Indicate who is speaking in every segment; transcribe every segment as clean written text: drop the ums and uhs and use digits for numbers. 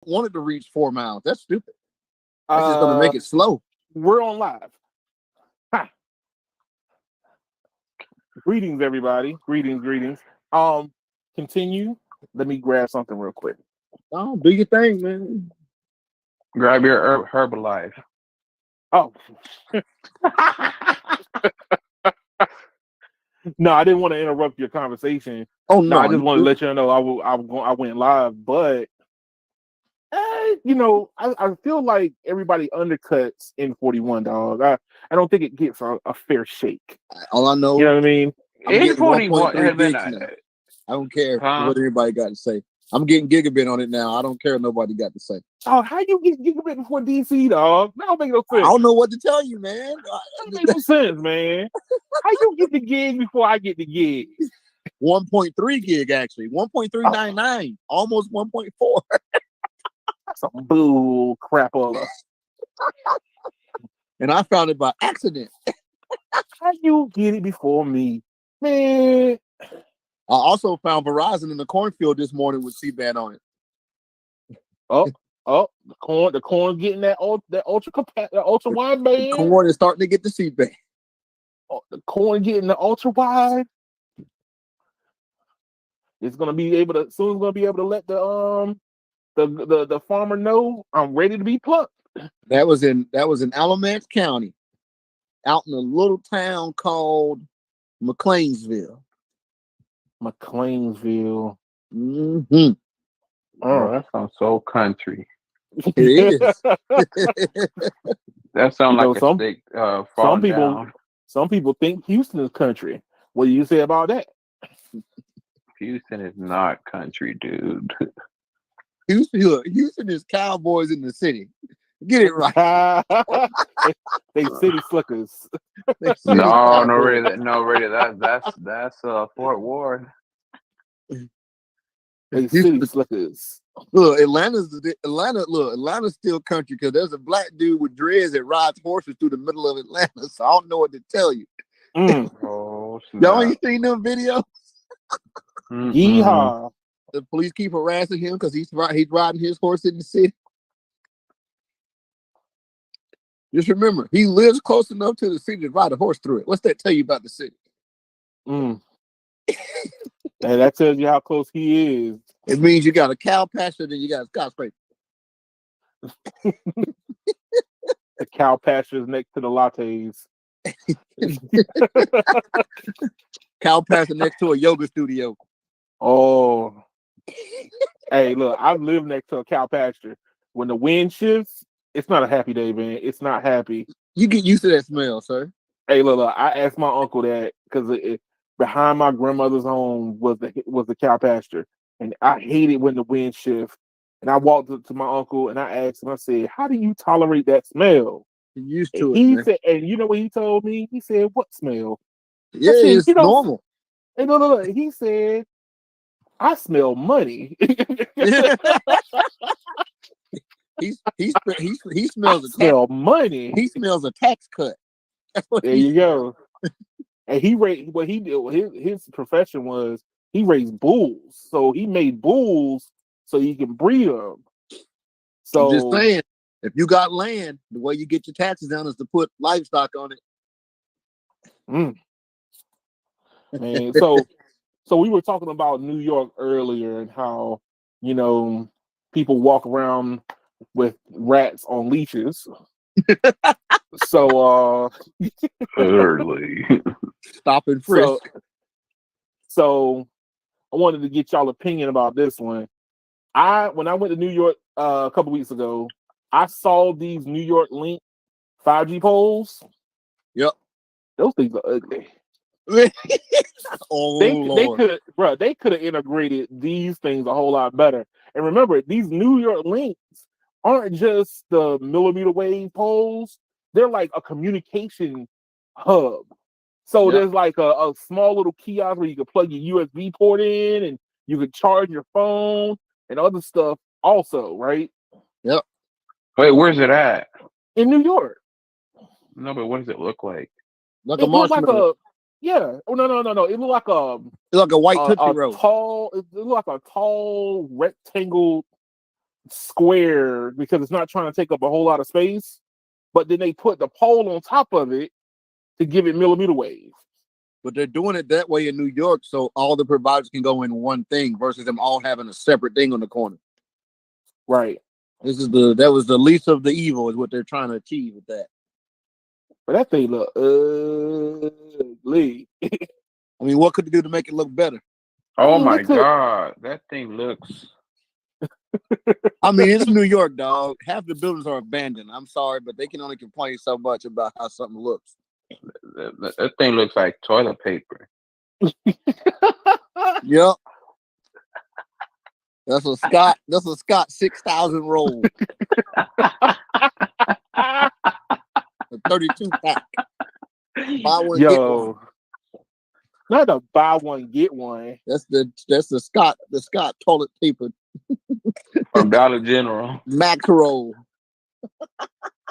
Speaker 1: wanted to reach 4 miles. That's stupid. That's just gonna make it slow.
Speaker 2: We're on live. Ha. Greetings, everybody. Greetings. Continue. Let me grab something real quick.
Speaker 1: Oh, do your thing, man.
Speaker 3: Grab your Herbalife.
Speaker 2: Oh. No, I didn't want to interrupt your conversation.
Speaker 1: Oh no,
Speaker 2: I just want to let you know I went live, but I feel like everybody undercuts N41, dog. I don't think it gets a fair shake.
Speaker 1: All I know,
Speaker 2: you know what I mean?
Speaker 3: N41 has been.
Speaker 1: I don't care what everybody got to say. I'm getting gigabit on it now. I don't care what nobody got to say.
Speaker 2: Oh, how you get gigabit before DC, dog? That don't make no sense.
Speaker 1: I don't know what to tell you, man.
Speaker 2: That don't make no sense, man. How you get the gig before I get the gig?
Speaker 1: 1.3 gig, actually. 1.399. Almost 1.4.
Speaker 2: That's some bull crap.
Speaker 1: And I found it by accident.
Speaker 2: How you get it before me? Man.
Speaker 1: I also found Verizon in the cornfield this morning with C-band on it.
Speaker 2: Oh, the corn getting that ultra wide band.
Speaker 1: The corn is starting to get the C-band.
Speaker 2: Oh, the corn getting the ultra wide. It's gonna be able to let the farmer know I'm ready to be plucked.
Speaker 1: That was in Alamance County, out in a little town called McLeansville. Mm-hmm.
Speaker 3: Oh, that sounds so country.
Speaker 1: It is.
Speaker 3: That sounds like a state falling down.
Speaker 2: Some people think Houston is country. What do you say about that?
Speaker 3: Houston is not country, dude.
Speaker 1: Houston is cowboys in the city. Get it right.
Speaker 2: They city slickers.
Speaker 3: No, really. That's Fort Worth.
Speaker 2: They city slickers.
Speaker 1: Look, Atlanta's still country because there's a black dude with dreads that rides horses through the middle of Atlanta. So I don't know what to tell you.
Speaker 3: Oh,
Speaker 1: y'all ain't seen them videos?
Speaker 2: Yeehaw!
Speaker 1: The police keep harassing him because he's riding his horse in the city. Just remember, he lives close enough to the city to ride a horse through it. What's that tell you about the city?
Speaker 2: And that tells you how close he is.
Speaker 1: It means you got a cow pasture, then you got a skyscraper.
Speaker 2: The cow pastures next to the lattes.
Speaker 1: Cow pasture next to a yoga studio.
Speaker 2: Oh. Hey, look, I've lived next to a cow pasture. When the wind shifts, it's not a happy day, man. It's not happy.
Speaker 1: You get used to that smell, sir.
Speaker 2: Hey, look, I asked my uncle that because behind my grandmother's home was the cow pasture, and I hated when the wind shifts. And I walked up to my uncle and I asked him, I said, "How do you tolerate that smell?"
Speaker 1: You're used to it.
Speaker 2: He said, and you know what he told me? He said, "What smell?"
Speaker 1: Yeah, said, it's normal.
Speaker 2: And look, he said, "I smell money."
Speaker 1: He smells
Speaker 2: money.
Speaker 1: He smells a tax cut.
Speaker 2: There you go. And he raised what he did. His profession was he raised bulls, so he made bulls so he can breed them. So
Speaker 1: I'm just saying, if you got land, the way you get your taxes down is to put livestock on it.
Speaker 2: Man, so we were talking about New York earlier and how people walk around with rats on leashes. So
Speaker 3: early
Speaker 1: stop and frisk.
Speaker 2: So I wanted to get y'all opinion about this one. When I went to New York a couple weeks ago, I saw these New York Link 5G poles.
Speaker 1: Yep,
Speaker 2: those things are ugly. They could have integrated these things a whole lot better. And remember, these New York Links aren't just the millimeter wave poles; they're like a communication hub. So there's like a small little kiosk where you can plug your USB port in, and you can charge your phone and other stuff also, right?
Speaker 1: Yep.
Speaker 3: Wait, where's it at?
Speaker 2: In New York.
Speaker 3: No, but what does it look like?
Speaker 1: Like a marshmallow.
Speaker 2: Yeah. Oh no. It looked like
Speaker 1: a white Tootsie Roll.
Speaker 2: It looked like a tall rectangle square because it's not trying to take up a whole lot of space. But then they put the pole on top of it to give it millimeter wave.
Speaker 1: But they're doing it that way in New York, so all the providers can go in one thing versus them all having a separate thing on the corner.
Speaker 2: Right.
Speaker 1: That was the least of the evil is what they're trying to achieve with that.
Speaker 2: But that thing look ugly.
Speaker 1: I mean, what could they do to make it look better?
Speaker 3: Oh
Speaker 2: mean, they
Speaker 3: my
Speaker 2: could-
Speaker 3: God, that thing looks.
Speaker 1: I mean, it's New York, dog. Half the buildings are abandoned. I'm sorry, but they can only complain so much about how something looks.
Speaker 3: That thing looks like toilet paper.
Speaker 1: Yep. That's a Scott 6,000 roll. A 32 pack. Buy one, get one.
Speaker 2: Yo, not a buy one get one.
Speaker 1: That's the Scott toilet paper
Speaker 3: From Dollar General.
Speaker 1: max roll.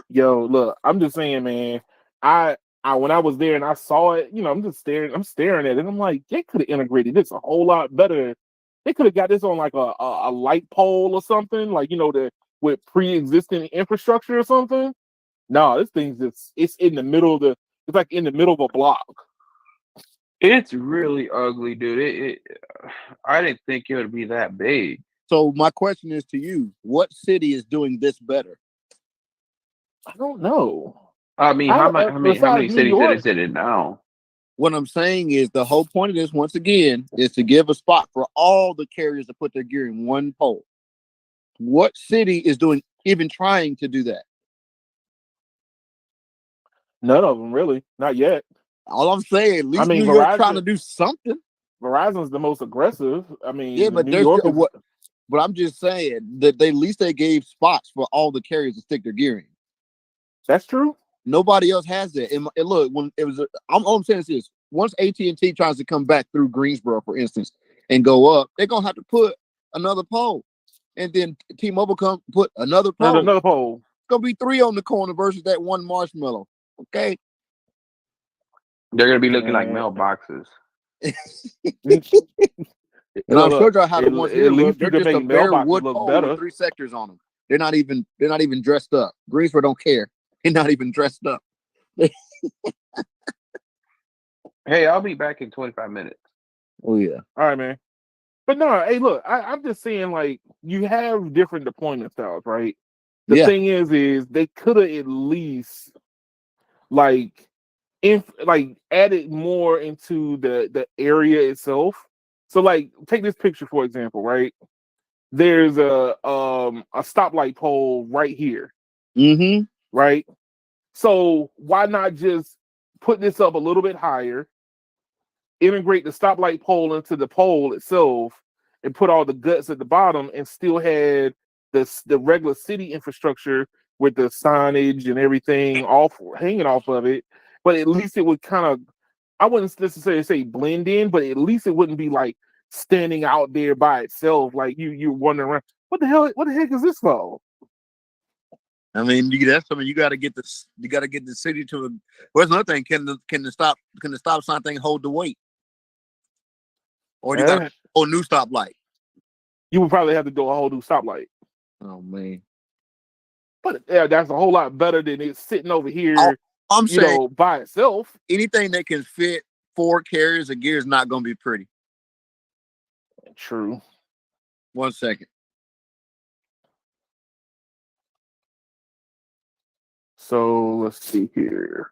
Speaker 2: Yo, look, I'm just saying, man. I when I was there and I saw it, I'm staring at it. I'm like, they could have integrated this a whole lot better. They could have got this on like a light pole or something, like with pre-existing infrastructure or something. No, this thing's it's in the middle of it's like in the middle of a block.
Speaker 3: It's really ugly, dude. I didn't think it would be that big.
Speaker 1: So my question is to you: what city is doing this better?
Speaker 2: I don't know.
Speaker 3: I mean, how many cities is it now?
Speaker 1: What I'm saying is the whole point of this, once again, is to give a spot for all the carriers to put their gear in one pole. What city is even trying to do that?
Speaker 2: None of them really, not yet.
Speaker 1: All I'm saying, at least New
Speaker 2: Verizon,
Speaker 1: York trying to do something.
Speaker 2: Verizon's the most aggressive. I mean,
Speaker 1: yeah, but
Speaker 2: New York
Speaker 1: but I'm just saying that at least they gave spots for all the carriers to stick their gear in.
Speaker 2: That's true.
Speaker 1: Nobody else has that. And look, when it was, all I'm saying is this: once AT&T tries to come back through Greensboro, for instance, and go up, they're gonna have to put another pole, and then T-Mobile come put another pole.
Speaker 2: Another pole.
Speaker 1: It's gonna be 3 on the corner versus that one marshmallow. Okay.
Speaker 3: They're gonna be looking like mailboxes.
Speaker 1: And I'm sure how the ones here look. They're
Speaker 2: you can
Speaker 1: just a
Speaker 2: make
Speaker 1: bare
Speaker 2: mailboxes
Speaker 1: wood
Speaker 2: look
Speaker 1: pole
Speaker 2: better.
Speaker 1: with 3 sectors on them. They're not even dressed up. Greensboro don't care. They're not even dressed up.
Speaker 3: Hey, I'll be back in 25 minutes.
Speaker 1: Oh yeah.
Speaker 2: All right, man. But no, hey, look, I'm just saying, like, you have different deployment styles, right? The thing is they could have at least added more into the area itself. So, like, take this picture for example, right? There's a stoplight pole right here.
Speaker 1: Mm-hmm.
Speaker 2: Right? So why not just put this up a little bit higher, integrate the stoplight pole into the pole itself, and put all the guts at the bottom, and still had the regular city infrastructure with the signage and everything hanging off of it. But at least it would kind of, I wouldn't necessarily say blend in, but at least it wouldn't be like standing out there by itself, like you're wondering around, what the heck is this for?
Speaker 1: I mean, that's something you got to get this. You got to get the city to. Where's another thing? Can the stop sign thing hold the weight, or you got a whole new stoplight?
Speaker 2: You would probably have to do a whole new stoplight.
Speaker 1: Oh man!
Speaker 2: But yeah, that's a whole lot better than it sitting over here.
Speaker 1: I'm saying
Speaker 2: by itself.
Speaker 1: Anything that can fit 4 carriers of gear is not going to be pretty.
Speaker 2: True.
Speaker 1: 1 second.
Speaker 2: So let's see here.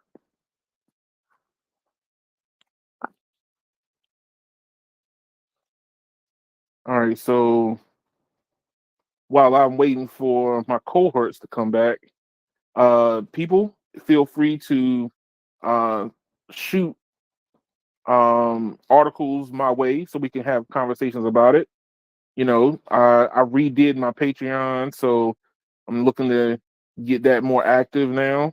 Speaker 2: All right, so while I'm waiting for my cohorts to come back, people feel free to shoot articles my way so we can have conversations about it. I redid my Patreon, so I'm looking to get that more active now.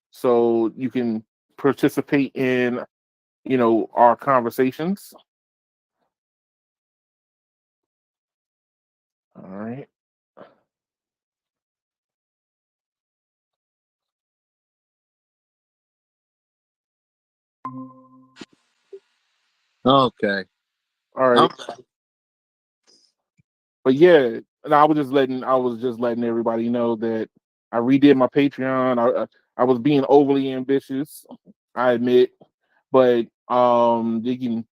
Speaker 2: So you can participate in, our conversations. All right.
Speaker 1: Okay.
Speaker 2: All right. But yeah, and I was just letting everybody know that I redid my Patreon. I was being overly ambitious, I admit, but they can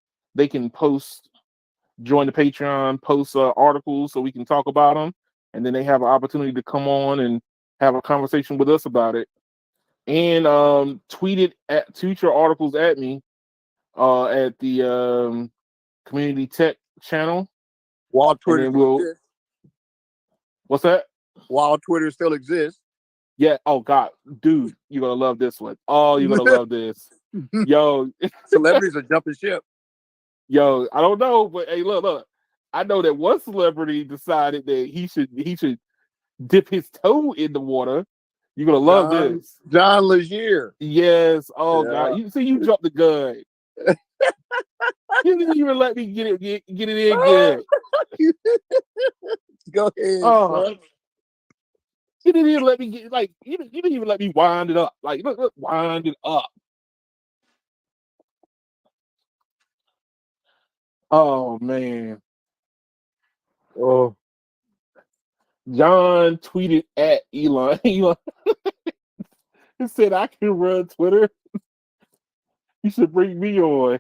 Speaker 2: join the Patreon, post articles so we can talk about them, and then they have an opportunity to come on and have a conversation with us about it. And tweet your articles at me at the community tech channel,
Speaker 1: While
Speaker 2: and
Speaker 1: Twitter
Speaker 2: then
Speaker 1: still exists.
Speaker 2: what's that?
Speaker 1: While Twitter still exists.
Speaker 2: Yeah. Oh God, dude, you're gonna love this one. Oh, you're gonna love this. Yo,
Speaker 1: Celebrities are jumping ship.
Speaker 2: yo, I don't know, but hey, look. I know that one celebrity decided that he should dip his toe in the water. You're gonna love this.
Speaker 1: John Legier.
Speaker 2: Yes. Oh God,
Speaker 1: Yeah.
Speaker 2: you see, you jumped the gun. You didn't even let me get it in good.
Speaker 1: Go ahead.
Speaker 2: Oh,
Speaker 1: Son.
Speaker 2: you didn't even let me get you didn't even let me wind it up. Like look, wind it up. Oh man.
Speaker 1: Oh,
Speaker 2: John tweeted at Elon. Elon he said, I can run Twitter. You should bring me on.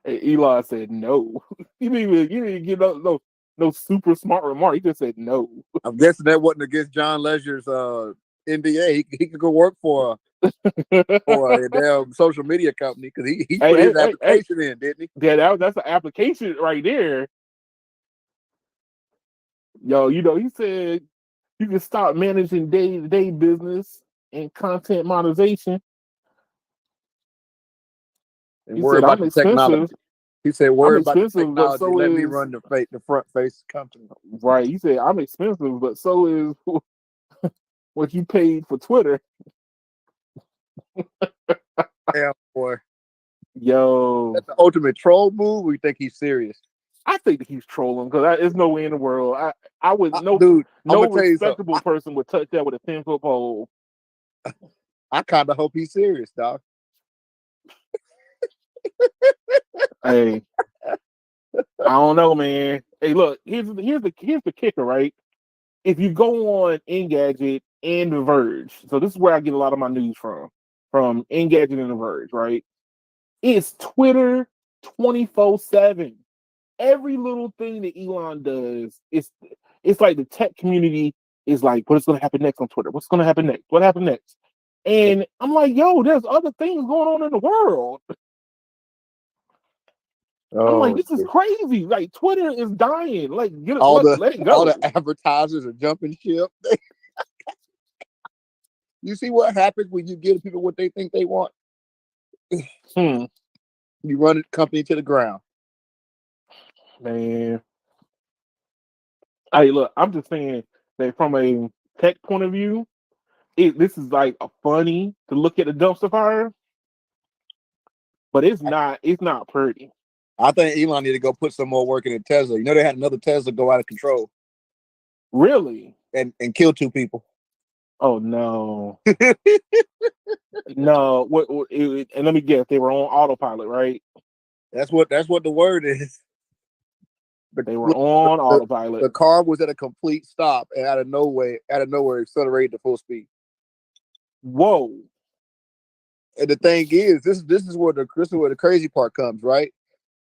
Speaker 2: And Elon said no. You didn't get no super smart remark. He just said no.
Speaker 1: I'm guessing that wasn't against John Legier's NDA. He could go work for a damn social media company because he put his application in, didn't he?
Speaker 2: Yeah, that's an application right there. Yo, he said you can stop managing day-to-day business and content monetization.
Speaker 1: And
Speaker 2: He
Speaker 1: worry
Speaker 2: said,
Speaker 1: about
Speaker 2: I'm
Speaker 1: the technology.
Speaker 2: expensive.
Speaker 1: He said,
Speaker 2: I'm
Speaker 1: worry about the
Speaker 2: expensive, but
Speaker 1: technology.
Speaker 2: so
Speaker 1: Let me
Speaker 2: is
Speaker 1: run the front face company.
Speaker 2: right. He said, I'm expensive, but so is what you paid for Twitter.
Speaker 1: Yeah, boy.
Speaker 2: Yo,
Speaker 1: That's the ultimate troll move. We think he's serious.
Speaker 2: I think that he's trolling because there's no way in the world. I would
Speaker 1: Dude, I'm
Speaker 2: no
Speaker 1: gonna tell you something.
Speaker 2: respectable person would touch that with a 10-foot pole.
Speaker 1: I kind of hope he's serious, dog.
Speaker 2: Hey, I don't know, man. Hey, look, here's the kicker, right? If you go on Engadget and The Verge, so this is where I get a lot of my news from Engadget and The Verge, right? It's Twitter 24/7. Every little thing that Elon does, it's like the tech community is like, what's going to happen next on Twitter? What's going to happen next? What happened next? And I'm like, yo, there's other things going on in the world. I'm like,
Speaker 1: Oh,
Speaker 2: this is crazy. Like, Twitter is dying. Like, let it
Speaker 1: all
Speaker 2: go.
Speaker 1: the advertisers are jumping ship. You see what happens when you give people what they think they want? You run a company to the ground.
Speaker 2: Man. Hey, look, I'm just saying that from a tech point of view, this is like a funny to look at the dumpster fire, but it's not pretty.
Speaker 1: I think Elon need to go put some more work in Tesla. You know, they had another Tesla go out of control
Speaker 2: Really?
Speaker 1: and kill 2 people.
Speaker 2: Oh no. No, and let me guess, they were on autopilot, right?
Speaker 1: That's what the word is.
Speaker 2: They were on
Speaker 1: The
Speaker 2: autopilot.
Speaker 1: car was at a complete stop and out of nowhere accelerated to full speed.
Speaker 2: Whoa.
Speaker 1: And the thing is, this is where the crazy part comes, right?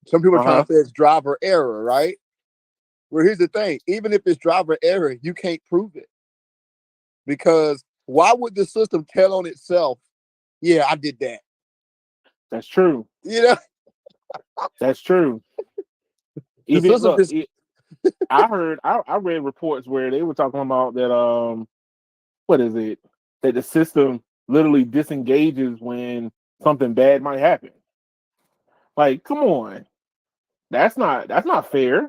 Speaker 1: Some people are trying
Speaker 2: Uh-huh.
Speaker 1: to say it's driver error, right? Well, here's the thing: even if it's driver error, you can't prove it because why would the system tell on itself? Yeah, I did that.
Speaker 2: That's true.
Speaker 1: You know,
Speaker 2: That's true.
Speaker 1: the
Speaker 2: Even
Speaker 1: system
Speaker 2: look,
Speaker 1: just
Speaker 2: I read reports where they were talking about that what is it? That the system literally disengages when something bad might happen. Like, come on. That's not fair.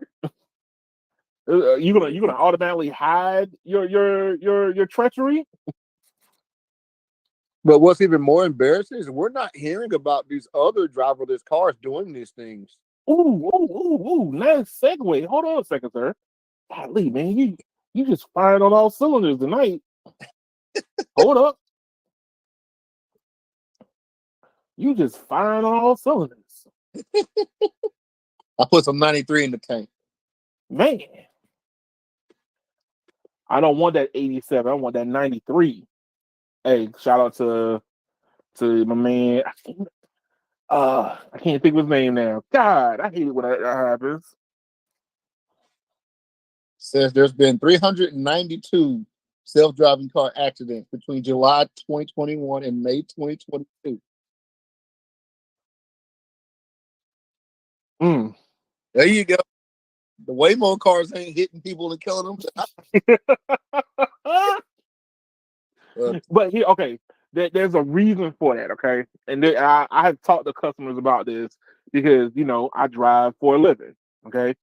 Speaker 2: You gonna automatically hide your treachery?
Speaker 1: But what's even more embarrassing is we're not hearing about these other driverless cars doing these things.
Speaker 2: Ooh. Nice segue. Hold on a second, sir. Golly, man, you just fired on all cylinders tonight. Hold up. You just firing on all cylinders.
Speaker 1: I put some 93 in the tank.
Speaker 2: Man. I don't want that 87. I want that 93. Hey, shout out to my man. I can't think of his name now. God, I hate it when that happens.
Speaker 1: Says there's been 392 self-driving car accidents between July 2021 and May 2022. There you go. The Waymo cars ain't hitting people and killing them.
Speaker 2: But here, okay, there's a reason for that, okay? And I have talked to customers about this because, I drive for a living, okay?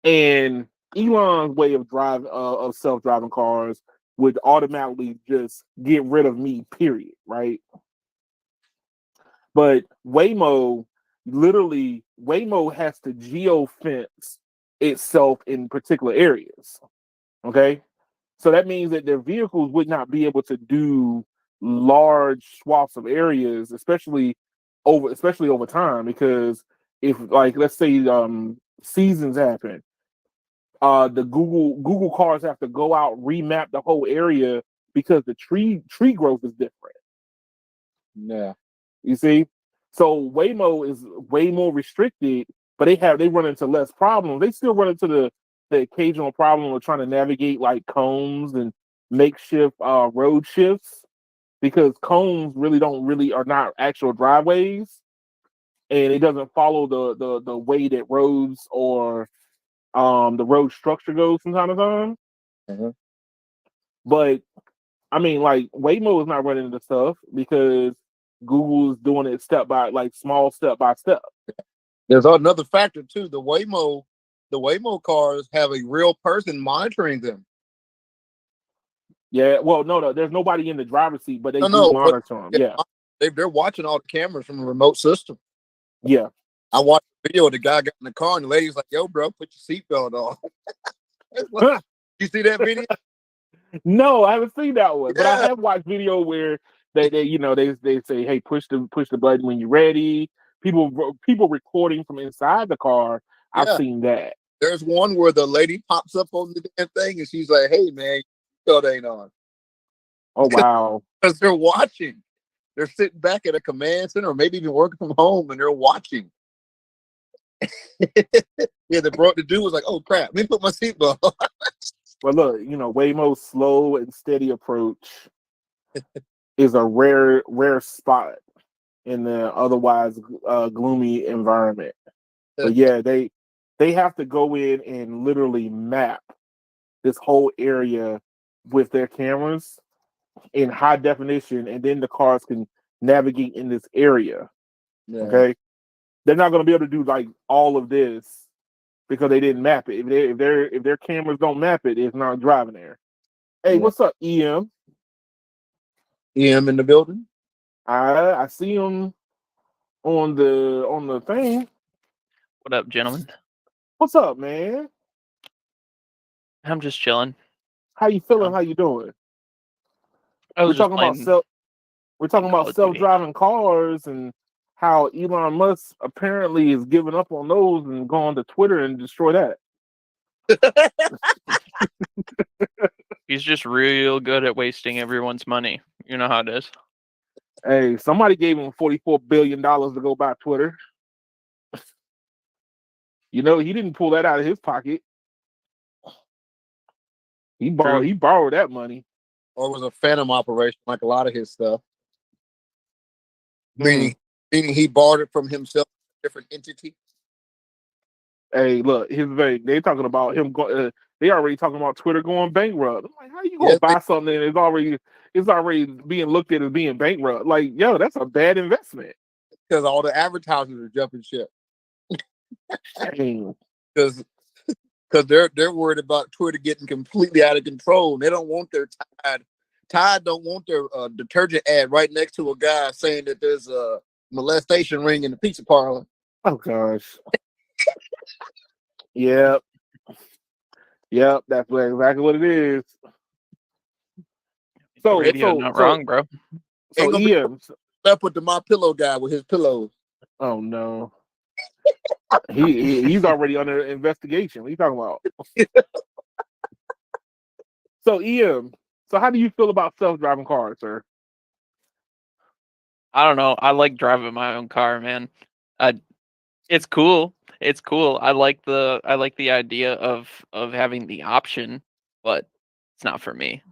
Speaker 2: And Elon's way of of self-driving cars would automatically just get rid of me, period, right? But Waymo has to geo-fence itself in particular areas, okay? So that means that their vehicles would not be able to do large swaths of areas, especially over time, because if, like, let's say seasons happen, the Google cars have to go out, remap the whole area because the tree growth is different.
Speaker 1: Yeah.
Speaker 2: You see? So Waymo is way more restricted, but they run into less problems. They still run into the occasional problem of trying to navigate like cones and makeshift road shifts, because cones are not actual driveways, and it doesn't follow the way that roads or the road structure goes from time to time.
Speaker 1: Mm-hmm.
Speaker 2: But I mean, like, Waymo is not running into stuff because Google is doing it small step by step.
Speaker 1: There's another factor too. The Waymo cars have a real person monitoring them.
Speaker 2: Yeah, well, no, there's nobody in the driver's seat, but they do monitor them. Yeah,
Speaker 1: they're watching all the cameras from a remote system.
Speaker 2: Yeah,
Speaker 1: I watched the video. The guy got in the car, and the lady's like, "Yo, bro, put your seatbelt on." You see that video?
Speaker 2: No, I haven't seen that one, but I
Speaker 1: Yeah.
Speaker 2: have watched video where they say, "Hey, push the button when you're ready." People recording from inside the car. I've
Speaker 1: Yeah.
Speaker 2: seen that.
Speaker 1: There's one where the lady pops up on the damn thing, and she's like, "Hey, man, your seatbelt ain't on."
Speaker 2: Oh wow!
Speaker 1: Because they're watching. They're sitting back at a command center, or maybe even working from home, and they're watching. Yeah, the dude was like, "Oh crap, let me put my seatbelt on."
Speaker 2: But look, Waymo's slow and steady approach is a rare spot in the otherwise gloomy environment. But yeah, they have to go in and literally map this whole area with their cameras in high definition, and then the cars can navigate in this area.
Speaker 1: Yeah.
Speaker 2: Okay, they're not going to be able to do like all of this because they didn't map it. If their cameras don't map it, it's not driving there. Hey, what's up, EM?
Speaker 1: EM in the building.
Speaker 2: I see him on the thing.
Speaker 4: What up, gentlemen?
Speaker 2: What's up, man?
Speaker 4: I'm just chilling.
Speaker 2: How you feeling? How you doing?
Speaker 4: I
Speaker 2: We're
Speaker 4: was just
Speaker 2: talking
Speaker 4: playing.
Speaker 2: about self-driving cars and how Elon Musk apparently is giving up on those and going to Twitter and destroy that.
Speaker 4: He's just real good at wasting everyone's money. You know how it is.
Speaker 2: Hey, somebody gave him $44 billion to go buy Twitter. He didn't pull that out of his pocket. He borrowed that money.
Speaker 1: Or it was a phantom operation, like a lot of his stuff. Meaning he borrowed it from himself, a different entity.
Speaker 2: Hey, look, they talking about him. They already talking about Twitter going bankrupt. I'm like, how you gonna buy something and it's already being looked at as being bankrupt? Like, yo, that's a bad investment.
Speaker 1: Because all the advertisers are jumping ship. Because they're worried about Twitter getting completely out of control. They don't want their Tide don't want their detergent ad right next to a guy saying that there's a molestation ring in the pizza parlor.
Speaker 2: Oh gosh. Yep, that's exactly what it is.
Speaker 4: Not wrong, bro.
Speaker 2: So Ian
Speaker 1: left with the My Pillow guy with his pillows.
Speaker 2: Oh no. He's already under investigation. What are you talking about? So Ian, so how do you feel about self-driving cars, sir?
Speaker 4: I don't know. I like driving my own car, man. I It's cool. It's cool. I like the idea of having the option, but it's not for me.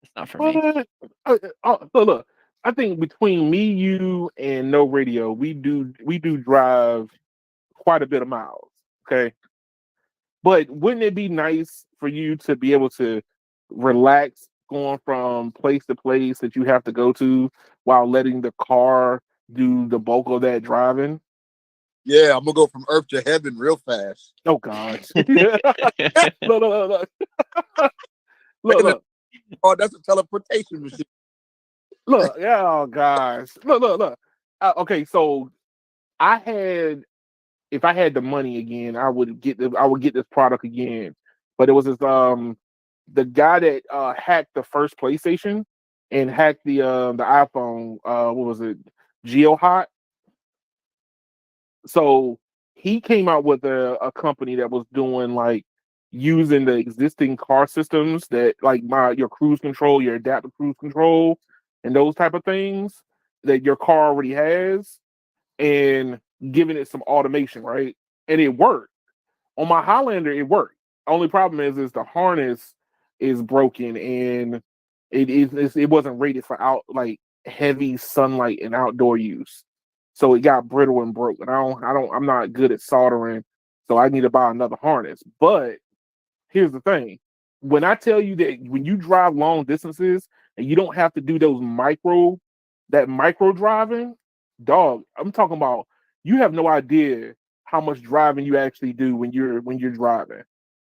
Speaker 4: It's not for me.
Speaker 2: What? Look, I think between me, you, and No Radio, we do drive quite a bit of miles. Okay, but wouldn't it be nice for you to be able to relax going from place to place that you have to go to while letting the car do the bulk of that driving?
Speaker 1: Yeah, I'm gonna go from earth to heaven real fast.
Speaker 2: Oh gosh. Look. Look.
Speaker 1: Oh, that's a teleportation machine.
Speaker 2: Look, yeah, oh gosh. Look. Okay, so if I had the money again, I would get this product again. But it was the guy that hacked the first PlayStation and hacked the iPhone, what was it? GeoHot. So he came out with a company that was doing like using the existing car systems that like your cruise control, your adaptive cruise control, and those type of things that your car already has, and giving it some automation, right? And it worked. On my Highlander, it worked. Only problem is the harness is broken and it wasn't rated for out like heavy sunlight and outdoor use. So it got brittle and broke. And I'm not good at soldering, so I need to buy another harness. But here's the thing. When I tell you that when you drive long distances and you don't have to do that micro driving, dog, I'm talking about you have no idea how much driving you actually do when you're driving.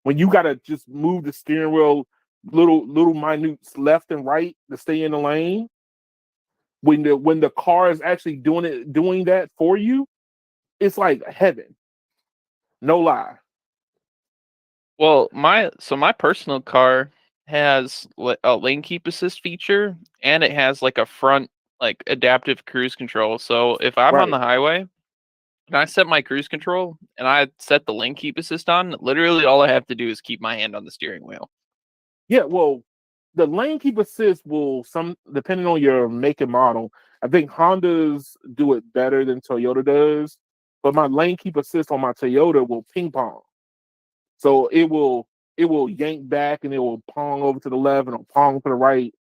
Speaker 2: When you gotta just move the steering wheel little minutes left and right to stay in the lane. When the car is actually doing that for you, it's like heaven. No lie.
Speaker 4: Well, my personal car has a lane keep assist feature, and it has like a front like adaptive cruise control. So if I'm on
Speaker 2: Right.
Speaker 4: the highway and I set my cruise control and I set the lane keep assist on, literally all I have to do is keep my hand on the steering wheel.
Speaker 2: Yeah, well, the lane keep assist will some depending on your make and model. I think Hondas do it better than Toyota does, but my lane keep assist on my Toyota will ping pong. So it will yank back and it will pong over to the left and it'll pong to the right.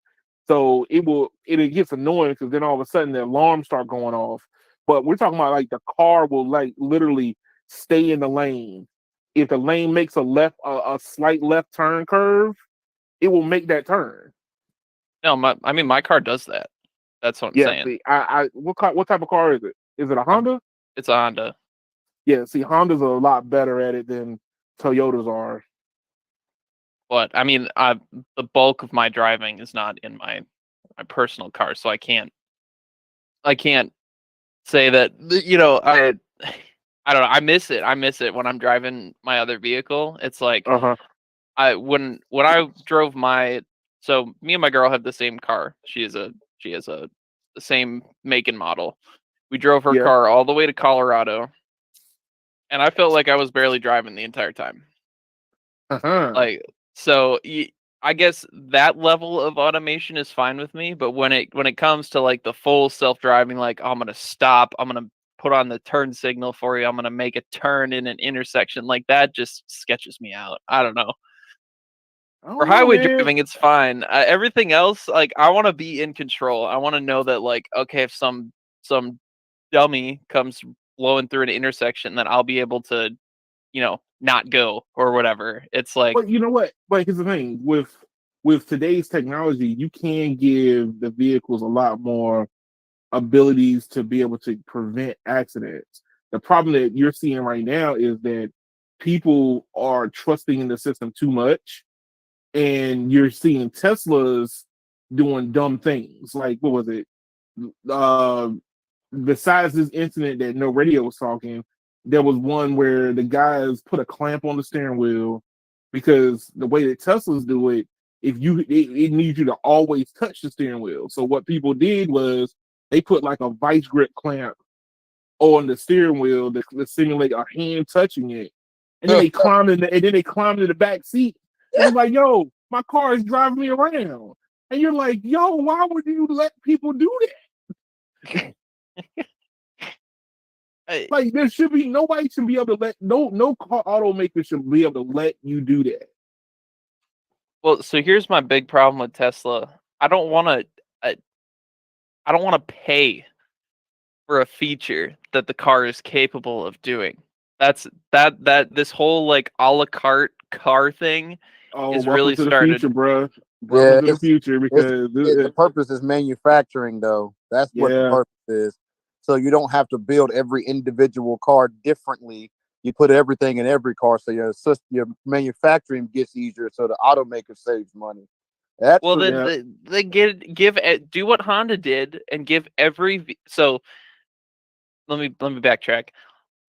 Speaker 2: So it gets annoying because then all of a sudden the alarms start going off. But we're talking about like the car will like literally stay in the lane. If the lane makes a slight left turn curve, it will make that turn.
Speaker 4: No, my car does that. That's what I'm
Speaker 2: Yeah,
Speaker 4: saying.
Speaker 2: see, what type of car is it? Is it a Honda?
Speaker 4: It's a Honda.
Speaker 2: Yeah, see, Hondas are a lot better at it than Toyotas are.
Speaker 4: But I mean, the bulk of my driving is not in my personal car, so I can't say that I don't know. I miss it. I miss it when I'm driving my other vehicle. It's like
Speaker 2: Uh-huh.
Speaker 4: when I drove so me and my girl have the same car. She has the same make and model. We drove her
Speaker 2: Yeah.
Speaker 4: car all the way to Colorado, and I felt like I was barely driving the entire time.
Speaker 2: Uh-huh.
Speaker 4: Like, so I guess that level of automation is fine with me, but when it comes to like the full self-driving, like I'm gonna stop, I'm gonna put on the turn signal for you, I'm gonna make a turn in an intersection, like that just sketches me out. I don't know.
Speaker 2: I
Speaker 4: For
Speaker 2: don't know,
Speaker 4: highway
Speaker 2: man.
Speaker 4: driving, it's fine. Everything else, like I want to be in control. I want to know that, like, okay, if some dummy comes blowing through an intersection, that I'll be able to, not go or whatever. It's like,
Speaker 2: But you know what? But here's the thing: with today's technology, you can give the vehicles a lot more abilities to be able to prevent accidents. The problem that you're seeing right now is that people are trusting in the system too much, and you're seeing Teslas doing dumb things. Like what was it? Uh, Besides this incident that No Radio was talking, there was one where the guys put a clamp on the steering wheel because the way that Teslas do it, it needs you to always touch the steering wheel. So what people did was they put like a vice grip clamp on the steering wheel to simulate a hand touching it, and then they climbed in the back seat. And I'm like, yo, my car is driving me around. And you're like, yo, why would you let people do that? Like, there should be nobody should be able to let no car automaker should be able to let you do that.
Speaker 4: Well, so here's my big problem with Tesla. I don't want to pay for a feature that the car is capable of doing. That's this whole like a la carte car thing is
Speaker 2: welcome
Speaker 4: really
Speaker 2: to the
Speaker 4: started.
Speaker 2: future, bro.
Speaker 1: Yeah,
Speaker 2: Welcome to the future because
Speaker 1: the purpose is manufacturing, though. That's what the purpose is. So you don't have to build every individual car differently. You put everything in every car, so your manufacturing gets easier, so the automaker saves money. That's
Speaker 4: Well, then they do what Honda did and give so. Let me backtrack.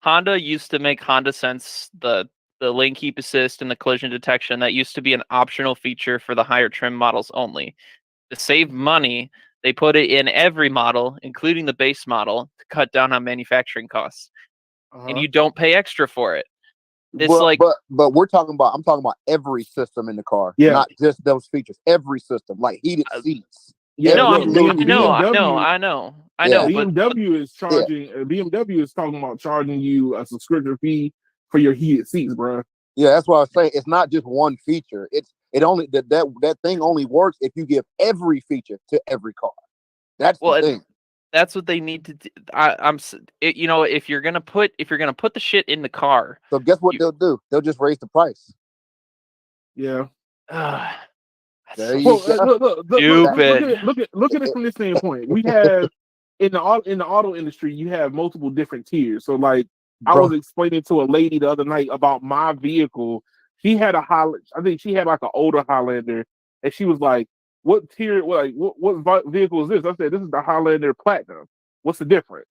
Speaker 4: Honda used to make Honda Sense the lane keep assist and the collision detection. That used to be an optional feature for the higher trim models only. To save money, they put it in every model, including the base model, to cut down on manufacturing costs. And you don't pay extra for it. It's
Speaker 1: but I'm talking about every system in the car, not just those features. Every system, like heated seats.
Speaker 2: Yeah,
Speaker 4: I know.
Speaker 2: BMW is charging. BMW is talking about charging you a subscription fee for your heated seats, bro.
Speaker 1: Yeah, that's what I was saying. It's not just one feature. It only that thing only works if you give every feature to every car. That's the thing.
Speaker 4: That's what they need to do. If you're gonna put the shit in the car.
Speaker 1: So guess what they'll do? They'll just raise the price.
Speaker 2: Yeah.
Speaker 1: There you go.
Speaker 2: Look at it from this standpoint. We have in the auto industry, you have multiple different tiers. So like I was explaining to a lady the other night about my vehicle. She had I think she had like an older Highlander, and she was like, "What tier? What vehicle is this?" I said, "This is the Highlander Platinum." What's the difference?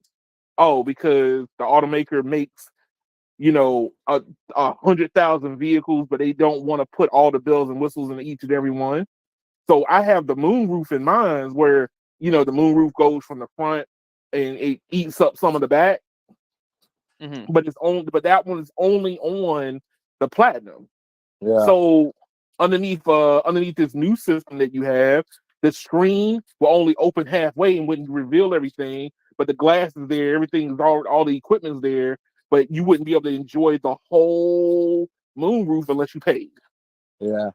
Speaker 2: Oh, because the automaker makes 100,000 vehicles, but they don't want to put all the bells and whistles in each and every one. So I have the moonroof in mind, where the moonroof goes from the front and it eats up some of the back.
Speaker 4: Mm-hmm.
Speaker 2: But that one is only on the Platinum.
Speaker 1: Yeah.
Speaker 2: So underneath this new system that you have, the screen will only open halfway and wouldn't reveal everything, but the glass is there, everything's all the equipment's there, but you wouldn't be able to enjoy the whole moonroof unless you paid.
Speaker 1: Yeah.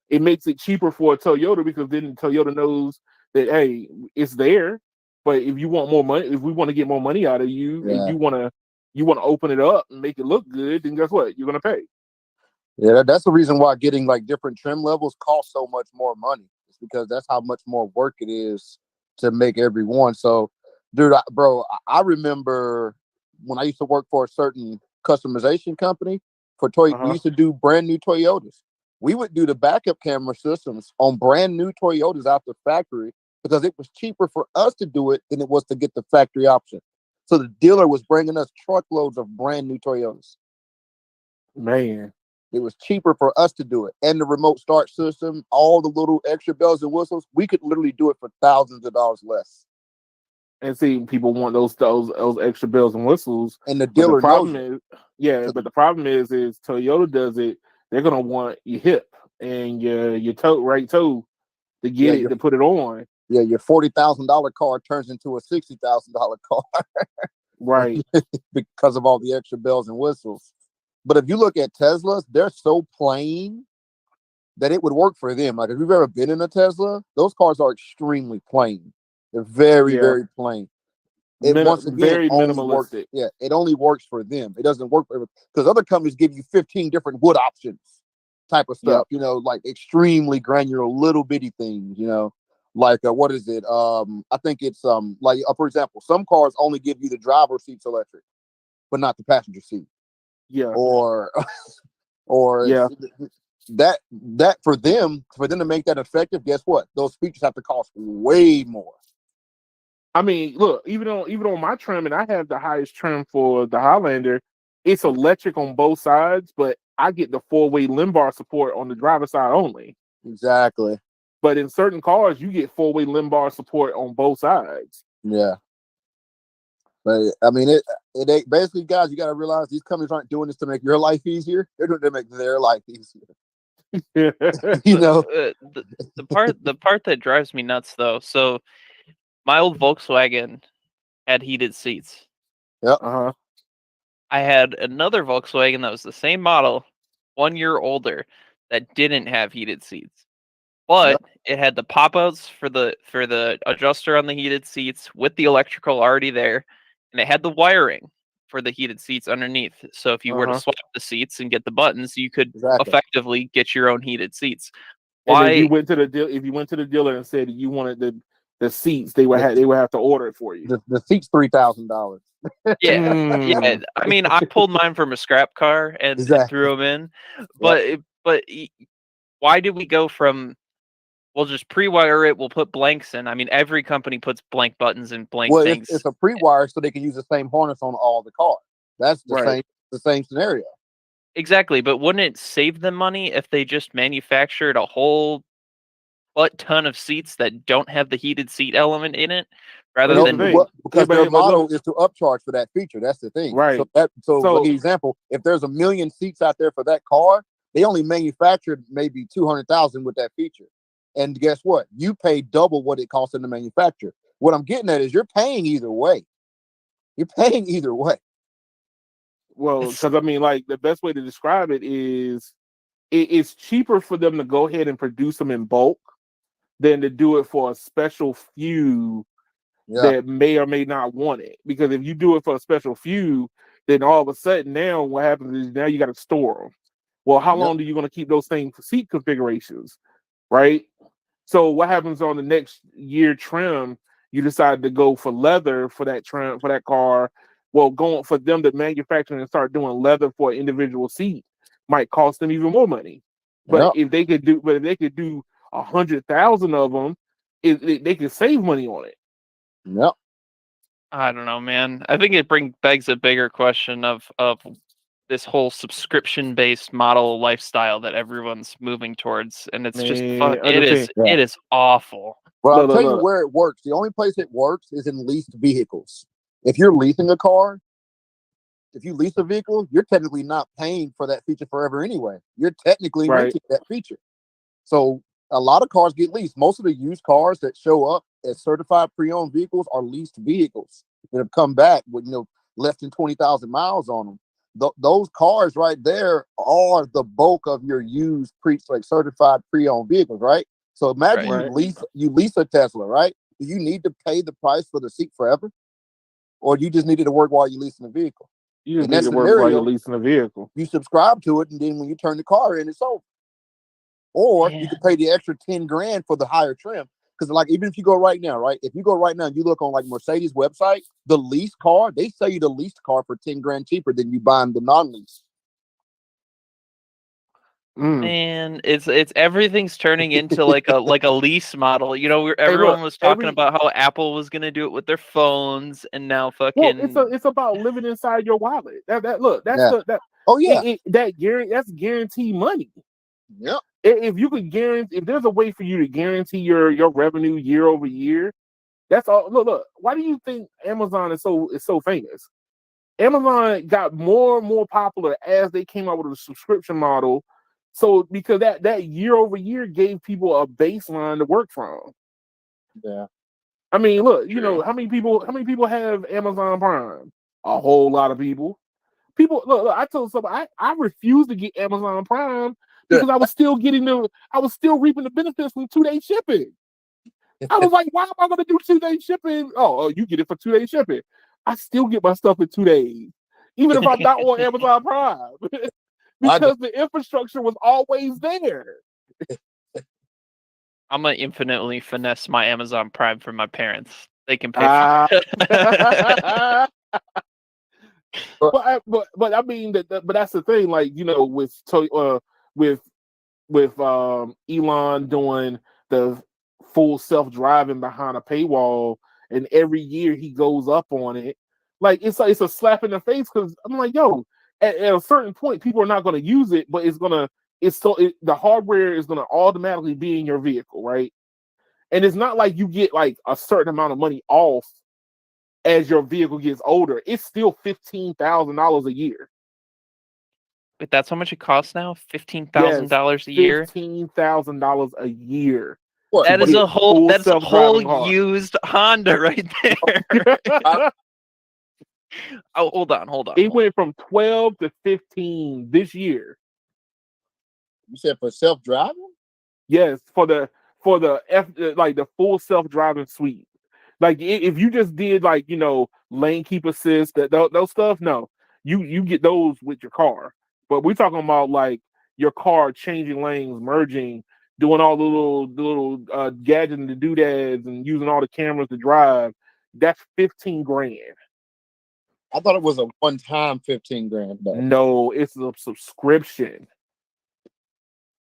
Speaker 2: It makes it cheaper for a Toyota because then Toyota knows that, hey, it's there. But if you want more money, if we want to get more money out of you, and you want to open it up and make it look good, then guess what? You're gonna pay.
Speaker 1: Yeah, that's the reason why getting like different trim levels costs so much more money. It's because that's how much more work it is to make every one. So, dude, I remember when I used to work for a certain customization company for Toyota. We used to do brand new Toyotas. We would do the backup camera systems on brand new Toyotas out the factory because it was cheaper for us to do it than it was to get the factory option. So the dealer was bringing us truckloads of brand new Toyotas.
Speaker 2: Man,
Speaker 1: it was cheaper for us to do it. And the remote start system, all the little extra bells and whistles, we could literally do it for thousands of dollars less.
Speaker 2: And see, people want those extra bells and whistles.
Speaker 1: And the dealer knows
Speaker 2: it. But the problem is Toyota does it. They're gonna want your hip and your right toe to get it to put it on.
Speaker 1: Yeah, your $40,000 car turns into a $60,000 car,
Speaker 2: right?
Speaker 1: Because of all the extra bells and whistles. But if you look at Teslas, they're so plain that it would work for them. Like if you've ever been in a Tesla, those cars are extremely plain. They're very, very plain. Once again,
Speaker 2: very minimalistic.
Speaker 1: Works, it only works for them. It doesn't work for because other companies give you 15 different wood options type of stuff, like extremely granular little bitty things, like what is it? I think it's like for example, some cars only give you the driver's seat's electric, but not the passenger seat.
Speaker 2: Yeah.
Speaker 1: Or that for them to make that effective, guess what? Those features have to cost way more.
Speaker 2: I mean, look, even on my trim, and I have the highest trim for the Highlander, it's electric on both sides, but I get the 4-way lumbar support on the driver's side only.
Speaker 1: Exactly.
Speaker 2: But in certain cars, you get 4-way lumbar support on both sides.
Speaker 1: Yeah. But I mean, it basically, guys, you got to realize these companies aren't doing this to make your life easier. They're doing it to make their life easier. You know,
Speaker 4: The part that drives me nuts though. So my old Volkswagen had heated seats.
Speaker 2: Uh-huh.
Speaker 4: I had another Volkswagen that was the same model, 1 year older, that didn't have heated seats. But it had the pop-outs for the adjuster on the heated seats with the electrical already there, and it had the wiring for the heated seats underneath. So if you were to
Speaker 2: Uh-huh.
Speaker 4: swap the seats and get the buttons, you could
Speaker 1: exactly.
Speaker 4: effectively get your own heated seats.
Speaker 2: And if you
Speaker 4: Why?
Speaker 2: went to the dealer and said you wanted the seats, they would have to order it for you.
Speaker 1: The seat's $3,000.
Speaker 4: Yeah. I mean, I pulled mine from a scrap car and
Speaker 1: Exactly.
Speaker 4: threw them in, but why did we go from we'll just pre-wire it, we'll put blanks in? I mean, every company puts blank buttons and blank
Speaker 1: Well,
Speaker 4: things.
Speaker 1: it's a pre-wire so they can use the same harness on all the cars. That's
Speaker 2: Right.
Speaker 1: the same scenario.
Speaker 4: Exactly, but wouldn't it save them money if they just manufactured a whole butt ton of seats that don't have the heated seat element in it, rather
Speaker 2: Here's the
Speaker 4: than
Speaker 2: thing.
Speaker 1: Because
Speaker 2: Yeah,
Speaker 1: their
Speaker 2: but
Speaker 1: model
Speaker 2: look,
Speaker 1: is to upcharge for that feature. That's the thing.
Speaker 2: right.
Speaker 1: So
Speaker 2: So-
Speaker 1: like an example, if there's 1 million seats out there for that car, they only manufactured maybe 200,000 with that feature. And guess what? You pay double what it costs them to manufacture. What I'm getting at is you're paying either way. You're paying either way.
Speaker 2: Well, because I mean, like the best way to describe it is it's cheaper for them to go ahead and produce them in bulk than to do it for a special few
Speaker 1: Yeah.
Speaker 2: that may or may not want it. Because if you do it for a special few, then all of a sudden now what happens is now you got to store them. Well, how long are you going to keep those things for seat configurations, right? So what happens on the next year trim? You decide to go for leather for that trim for that car. Well, going for them to manufacture and start doing leather for an individual seat might cost them even more money. But if they could do 100,000 of them, they could save money on it.
Speaker 1: Yep.
Speaker 4: I don't know, man. I think it begs a bigger question of this whole subscription based model lifestyle that everyone's moving towards, and it's just
Speaker 2: Man,
Speaker 4: it is awful.
Speaker 1: Well, I'll
Speaker 2: Look,
Speaker 1: tell you
Speaker 2: look.
Speaker 1: where it works. The only place it works is in leased vehicles. If you're leasing a car, if you lease a vehicle, you're technically not paying for that feature forever anyway. You're technically
Speaker 2: Right.
Speaker 1: renting that feature. So a lot of cars get leased. Most of the used cars that show up as certified pre-owned vehicles are leased vehicles that have come back with less than 20,000 miles on them. Those cars right there are the bulk of your used certified pre-owned vehicles, right? So imagine
Speaker 2: Right.
Speaker 1: you lease a Tesla, right? Do you need to pay the price for the seat forever, or you just needed to work while you're leasing the vehicle?
Speaker 2: You just
Speaker 1: In
Speaker 2: need
Speaker 1: that
Speaker 2: to work while you're
Speaker 1: scenario,
Speaker 2: leasing a vehicle.
Speaker 1: you subscribe to it, and then when you turn the car in, it's over. Or you could pay the extra 10 grand for the higher trim. Because like even if you go right now, right? If you go right now and you look on like Mercedes website, the lease car, they sell you the leased car for 10 grand cheaper than you buying the non-lease.
Speaker 4: Man, it's everything's turning into like a lease model. You know, everyone was talking about how Apple was gonna do it with their phones, and now fucking.
Speaker 2: Well, it's about living inside your wallet. That's guaranteed money.
Speaker 1: Yep.
Speaker 2: If you could guarantee, if there's a way for you to guarantee your revenue year over year, that's all. Look. Why do you think Amazon is so famous? Amazon got more and more popular as they came out with a subscription model. So because that year over year gave people a baseline to work from.
Speaker 1: Yeah.
Speaker 2: I mean, look, how many people have Amazon Prime? A whole lot of people. Look, I told somebody I refused to get Amazon Prime because I was still reaping the benefits from 2-day shipping. I was like, why am I gonna do 2-day shipping? Oh, you get it for 2-day shipping. I still get my stuff in 2 days, even if I'm not on Amazon Prime. Because the infrastructure was always there.
Speaker 4: I'm gonna infinitely finesse my Amazon Prime for my parents. They can pay for it.
Speaker 2: But I mean but that's the thing, like with Elon doing the full self-driving behind a paywall, and every year he goes up on it, like it's a slap in the face, because I'm like, yo, at a certain point people are not going to use it, but the hardware is going to automatically be in your vehicle, right? And it's not like you get like a certain amount of money off as your vehicle gets older. It's still $15,000 a year.
Speaker 4: Wait, that's how much it costs now? $15,000 a year.
Speaker 2: $15,000 a year.
Speaker 1: What?
Speaker 4: That
Speaker 2: to
Speaker 4: is
Speaker 2: get
Speaker 4: a whole.
Speaker 2: full
Speaker 4: That's a whole
Speaker 2: self-driving car.
Speaker 4: used Honda right there. Oh, hold on.
Speaker 2: It went from 12 to 15 this year.
Speaker 1: You said for self-driving?
Speaker 2: Yes, for the like the full self-driving suite. Like if you just did like lane keep assist those stuff, no, you get those with your car. But we're talking about like your car changing lanes, merging, doing all the little gadgets and the doodads, and using all the cameras to drive. That's 15 grand.
Speaker 1: I thought it was a one-time 15 grand though.
Speaker 2: No, it's a subscription.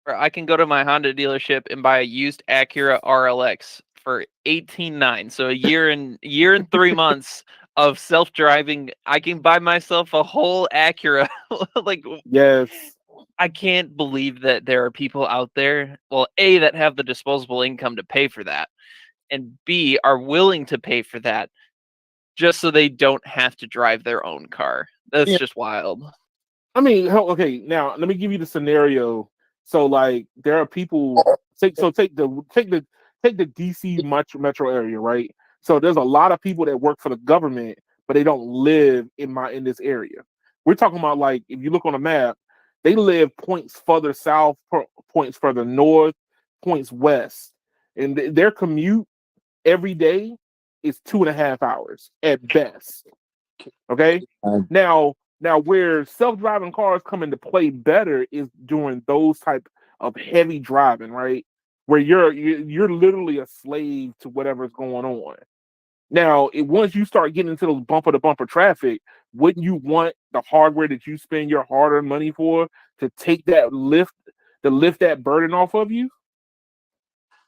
Speaker 4: Or I can go to my Honda dealership and buy a used Acura RLX for $18,900. So a year and 3 months of self-driving. I can buy myself a whole Acura. Like,
Speaker 2: Yes.
Speaker 4: I can't believe that there are people out there, well, A, that have the disposable income to pay for that, and B, are willing to pay for that just so they don't have to drive their own car. That's just wild.
Speaker 2: I mean, okay, now let me give you the scenario. So like there are people take the DC metro area, right? So there's a lot of people that work for the government, but they don't live in this area. We're talking about like if you look on a map, they live points further south, points further north, points west, and their commute every day is 2.5 hours at best. Okay, now, where self-driving cars come into play better is during those type of heavy driving, right? Where you're literally a slave to whatever's going on. Now, once you start getting into those bumper-to-bumper traffic, wouldn't you want the hardware that you spend your hard-earned money for to take that lift that burden off of you?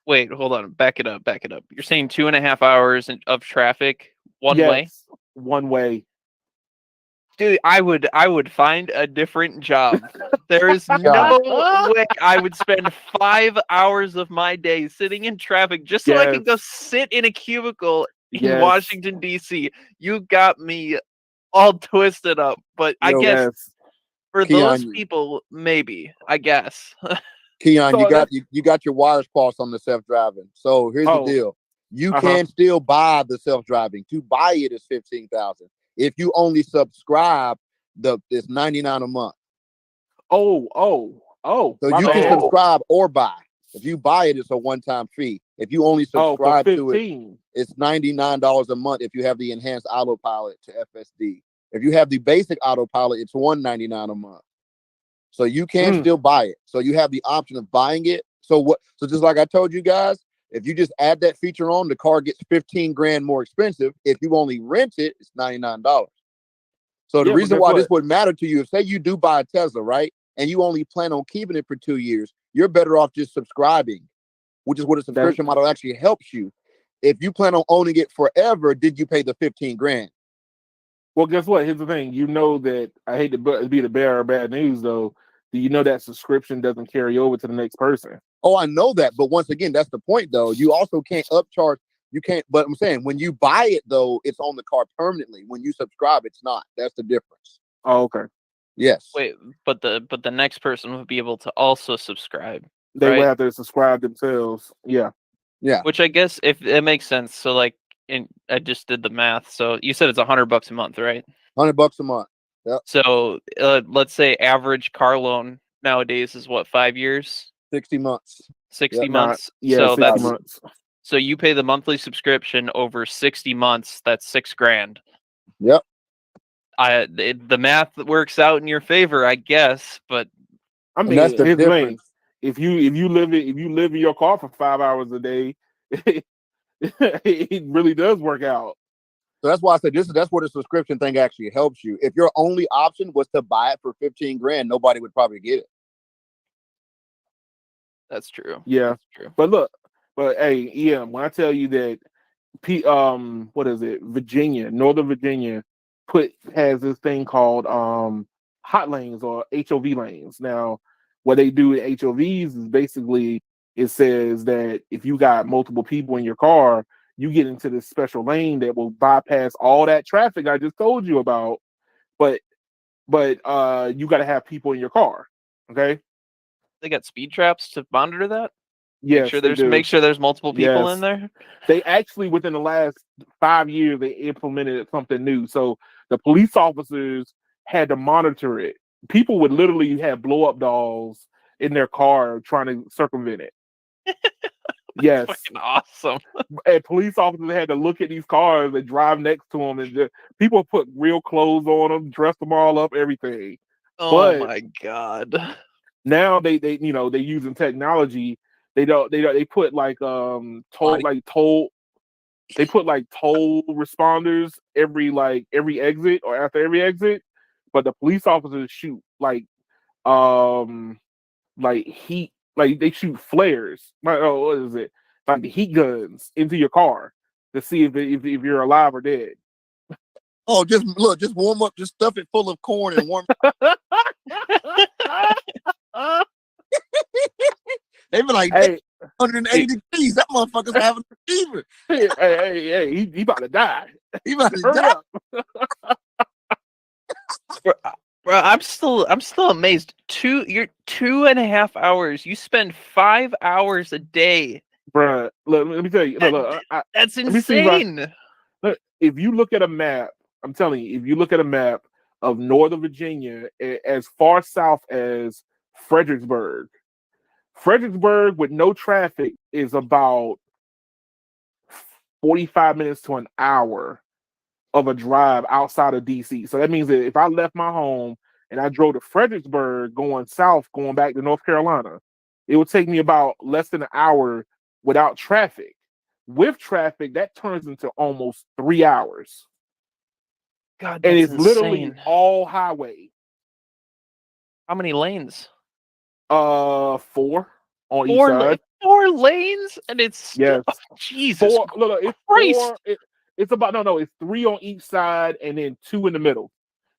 Speaker 4: Wait, hold on. Back it up. You're saying 2.5 hours of traffic one way?
Speaker 2: One way.
Speaker 4: Dude, I would find a different job. There is no way I would spend 5 hours of my day sitting in traffic just so I can go sit in a cubicle in Washington, D.C. You got me all twisted up. But I guess for those people, maybe. I guess.
Speaker 1: Keon, you got your wires crossed on the self-driving. So here's the deal. You can still buy the self-driving. To buy it is $15,000. If you only subscribe, it's $99 a month.
Speaker 2: So
Speaker 1: you can subscribe or buy. If you buy it, it's a one-time fee. If you only subscribe to it, it's $99 a month. If you have the enhanced autopilot to FSD, if you have the basic autopilot, it's $199 a month. So you can still buy it. So you have the option of buying it. So just like I told you guys, if you just add that feature on, the car gets 15 grand more expensive. If you only rent it, it's $99. So the reason why this would matter to you, if say you do buy a Tesla, right? And you only plan on keeping it for 2 years, you're better off just subscribing, which is what a subscription model actually helps you. If you plan on owning it forever, did you pay the 15 grand?
Speaker 2: Well, guess what? Here's the thing. You know that I hate to be the bearer of bad news, though. Do you know that subscription doesn't carry over to the next person?
Speaker 1: Oh, I know that. But once again, that's the point, though. You also can't upcharge. You can't. But I'm saying when you buy it, though, it's on the car permanently. When you subscribe, it's not. That's the difference.
Speaker 2: Oh, okay.
Speaker 1: Yes.
Speaker 4: Wait, but the next person would be able to also subscribe.
Speaker 2: They would have to subscribe themselves. Yeah.
Speaker 1: Yeah.
Speaker 4: Which I guess if it makes sense. So like, I just did the math. So you said it's $100 a month, right?
Speaker 1: $100 a month. Yep.
Speaker 4: So let's say average car loan nowadays is what, 5 years?
Speaker 1: 60 months.
Speaker 4: 60
Speaker 1: Yep.
Speaker 4: months.
Speaker 2: So 60 months.
Speaker 4: So you pay the monthly subscription over 60 months. That's $6 grand.
Speaker 1: Yep.
Speaker 4: The math works out in your favor, I guess. But
Speaker 2: I mean, that's the difference. If you live in your car for 5 hours a day, it really does work out.
Speaker 1: So that's why I said that's where the subscription thing actually helps you. If your only option was to buy it for 15 grand, nobody would probably get it.
Speaker 4: That's true.
Speaker 2: Yeah.
Speaker 4: That's true.
Speaker 2: But hey, yeah, when I tell you that what is it? Northern Virginia has this thing called hot lanes or HOV lanes. Now, what they do in HOVs is basically it says that if you got multiple people in your car, you get into this special lane that will bypass all that traffic I just told you about. But but you got to have people in your car. Okay.
Speaker 4: They got speed traps to monitor that.
Speaker 2: Yes, they do.
Speaker 4: Make sure there's multiple people in there.
Speaker 2: They actually, within the last 5 years, they implemented something new. So the police officers had to monitor it. People would literally have blow up dolls in their car trying to circumvent it. Yes,
Speaker 4: Fucking awesome.
Speaker 2: and police officers had to look at these cars and drive next to them, and people put real clothes on them, dress them all up, everything.
Speaker 4: Oh
Speaker 2: But
Speaker 4: my god.
Speaker 2: now they they're using technology. They put like toll responders every exit or after every exit, but the police officers shoot heat, like they shoot flares. What is it? Like the heat guns into your car to see if you're alive or dead.
Speaker 1: Oh, just warm up, just stuff it full of corn and warm. They be like,
Speaker 2: Hey,
Speaker 1: 180 degrees. That motherfucker's having a fever.
Speaker 2: hey, he about to die.
Speaker 1: He about to
Speaker 2: Hurry
Speaker 1: die.
Speaker 2: up.
Speaker 4: Bro, I'm still amazed. You're 2.5 hours. You spend 5 hours a day.
Speaker 2: Bruh, look, let me tell you.
Speaker 4: That's
Speaker 2: let me see if I-
Speaker 4: insane.
Speaker 2: Look, if you look at a map, I'm telling you, if you look at a map of Northern Virginia as far south as Fredericksburg with no traffic is about 45 minutes to an hour of a drive outside of DC. So that means that if I left my home and I drove to Fredericksburg going south, going back to North Carolina, it would take me about less than an hour without traffic. With traffic, that turns into almost 3 hours.
Speaker 4: God,
Speaker 2: And
Speaker 4: that's
Speaker 2: it's literally
Speaker 4: insane.
Speaker 2: all highway.
Speaker 4: How many lanes?
Speaker 2: 4 on each side.
Speaker 4: 4 lanes, and it's still,
Speaker 2: Yes.
Speaker 4: Jesus
Speaker 2: 4. Look, it's
Speaker 4: Christ.
Speaker 2: 4. It's about it's 3 on each side and then 2 in the middle.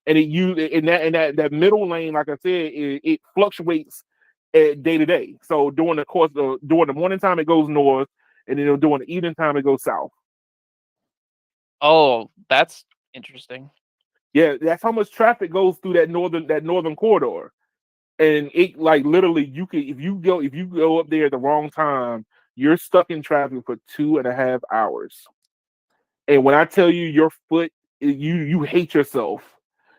Speaker 2: And that middle lane, like I said, it fluctuates day to day. So during the morning time it goes north, and then during the evening time it goes south.
Speaker 4: Oh, that's interesting.
Speaker 2: Yeah, that's how much traffic goes through that northern corridor. And it like literally you could if you go up there at the wrong time, you're stuck in traffic for 2.5 hours. And when I tell you your foot, you hate yourself,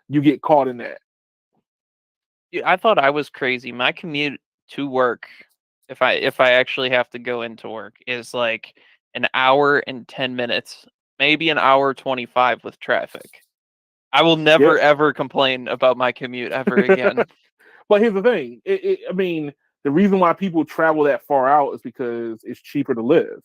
Speaker 2: you get caught in that.
Speaker 4: Yeah, I thought I was crazy. My commute to work, if I actually have to go into work, is like an hour and 10 minutes, maybe an hour 25 with traffic. I will never ever complain about my commute ever again.
Speaker 2: But here's the thing. I mean, the reason why people travel that far out is because it's cheaper to live.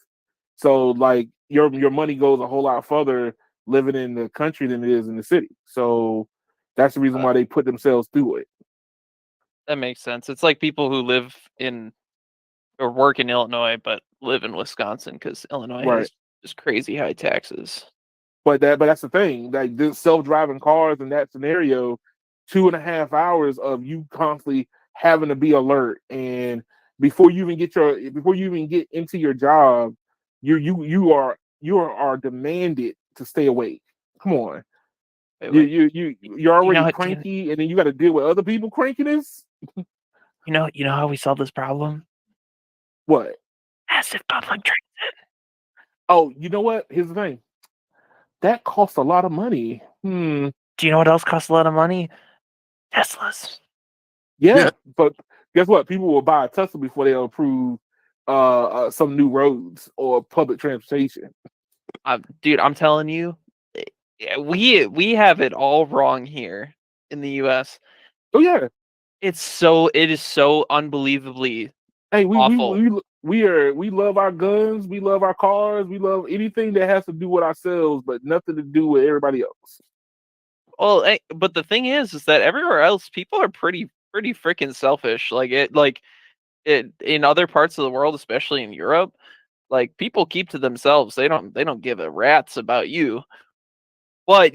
Speaker 2: So like your money goes a whole lot further living in the country than it is in the city. So that's the reason why they put themselves through it.
Speaker 4: That makes sense. It's like people who live in or work in Illinois but live in Wisconsin because Illinois has just crazy high taxes.
Speaker 2: But that's the thing. Like this self-driving cars in that scenario, 2.5 hours of you constantly having to be alert, and before you even get into your job, you are demanded to stay awake. Come on, you're already cranky, and then you got to deal with other people crankiness.
Speaker 4: You know how we solve this problem?
Speaker 2: What?
Speaker 4: Massive public transit.
Speaker 2: Oh, you know what? Here's the thing. That costs a lot of money.
Speaker 4: Do you know what else costs a lot of money? Teslas.
Speaker 2: Yeah, but guess what? People will buy a Tesla before they'll approve some new roads or public transportation.
Speaker 4: Dude, I'm telling you, we have it all wrong here in the U.S.
Speaker 2: Oh yeah,
Speaker 4: it is so unbelievably awful.
Speaker 2: We love our guns, we love our cars, we love anything that has to do with ourselves, but nothing to do with everybody else.
Speaker 4: Well, but the thing is that everywhere else, people are pretty freaking selfish. Like it in other parts of the world, especially in Europe, like people keep to themselves. They don't give a rat's about you. But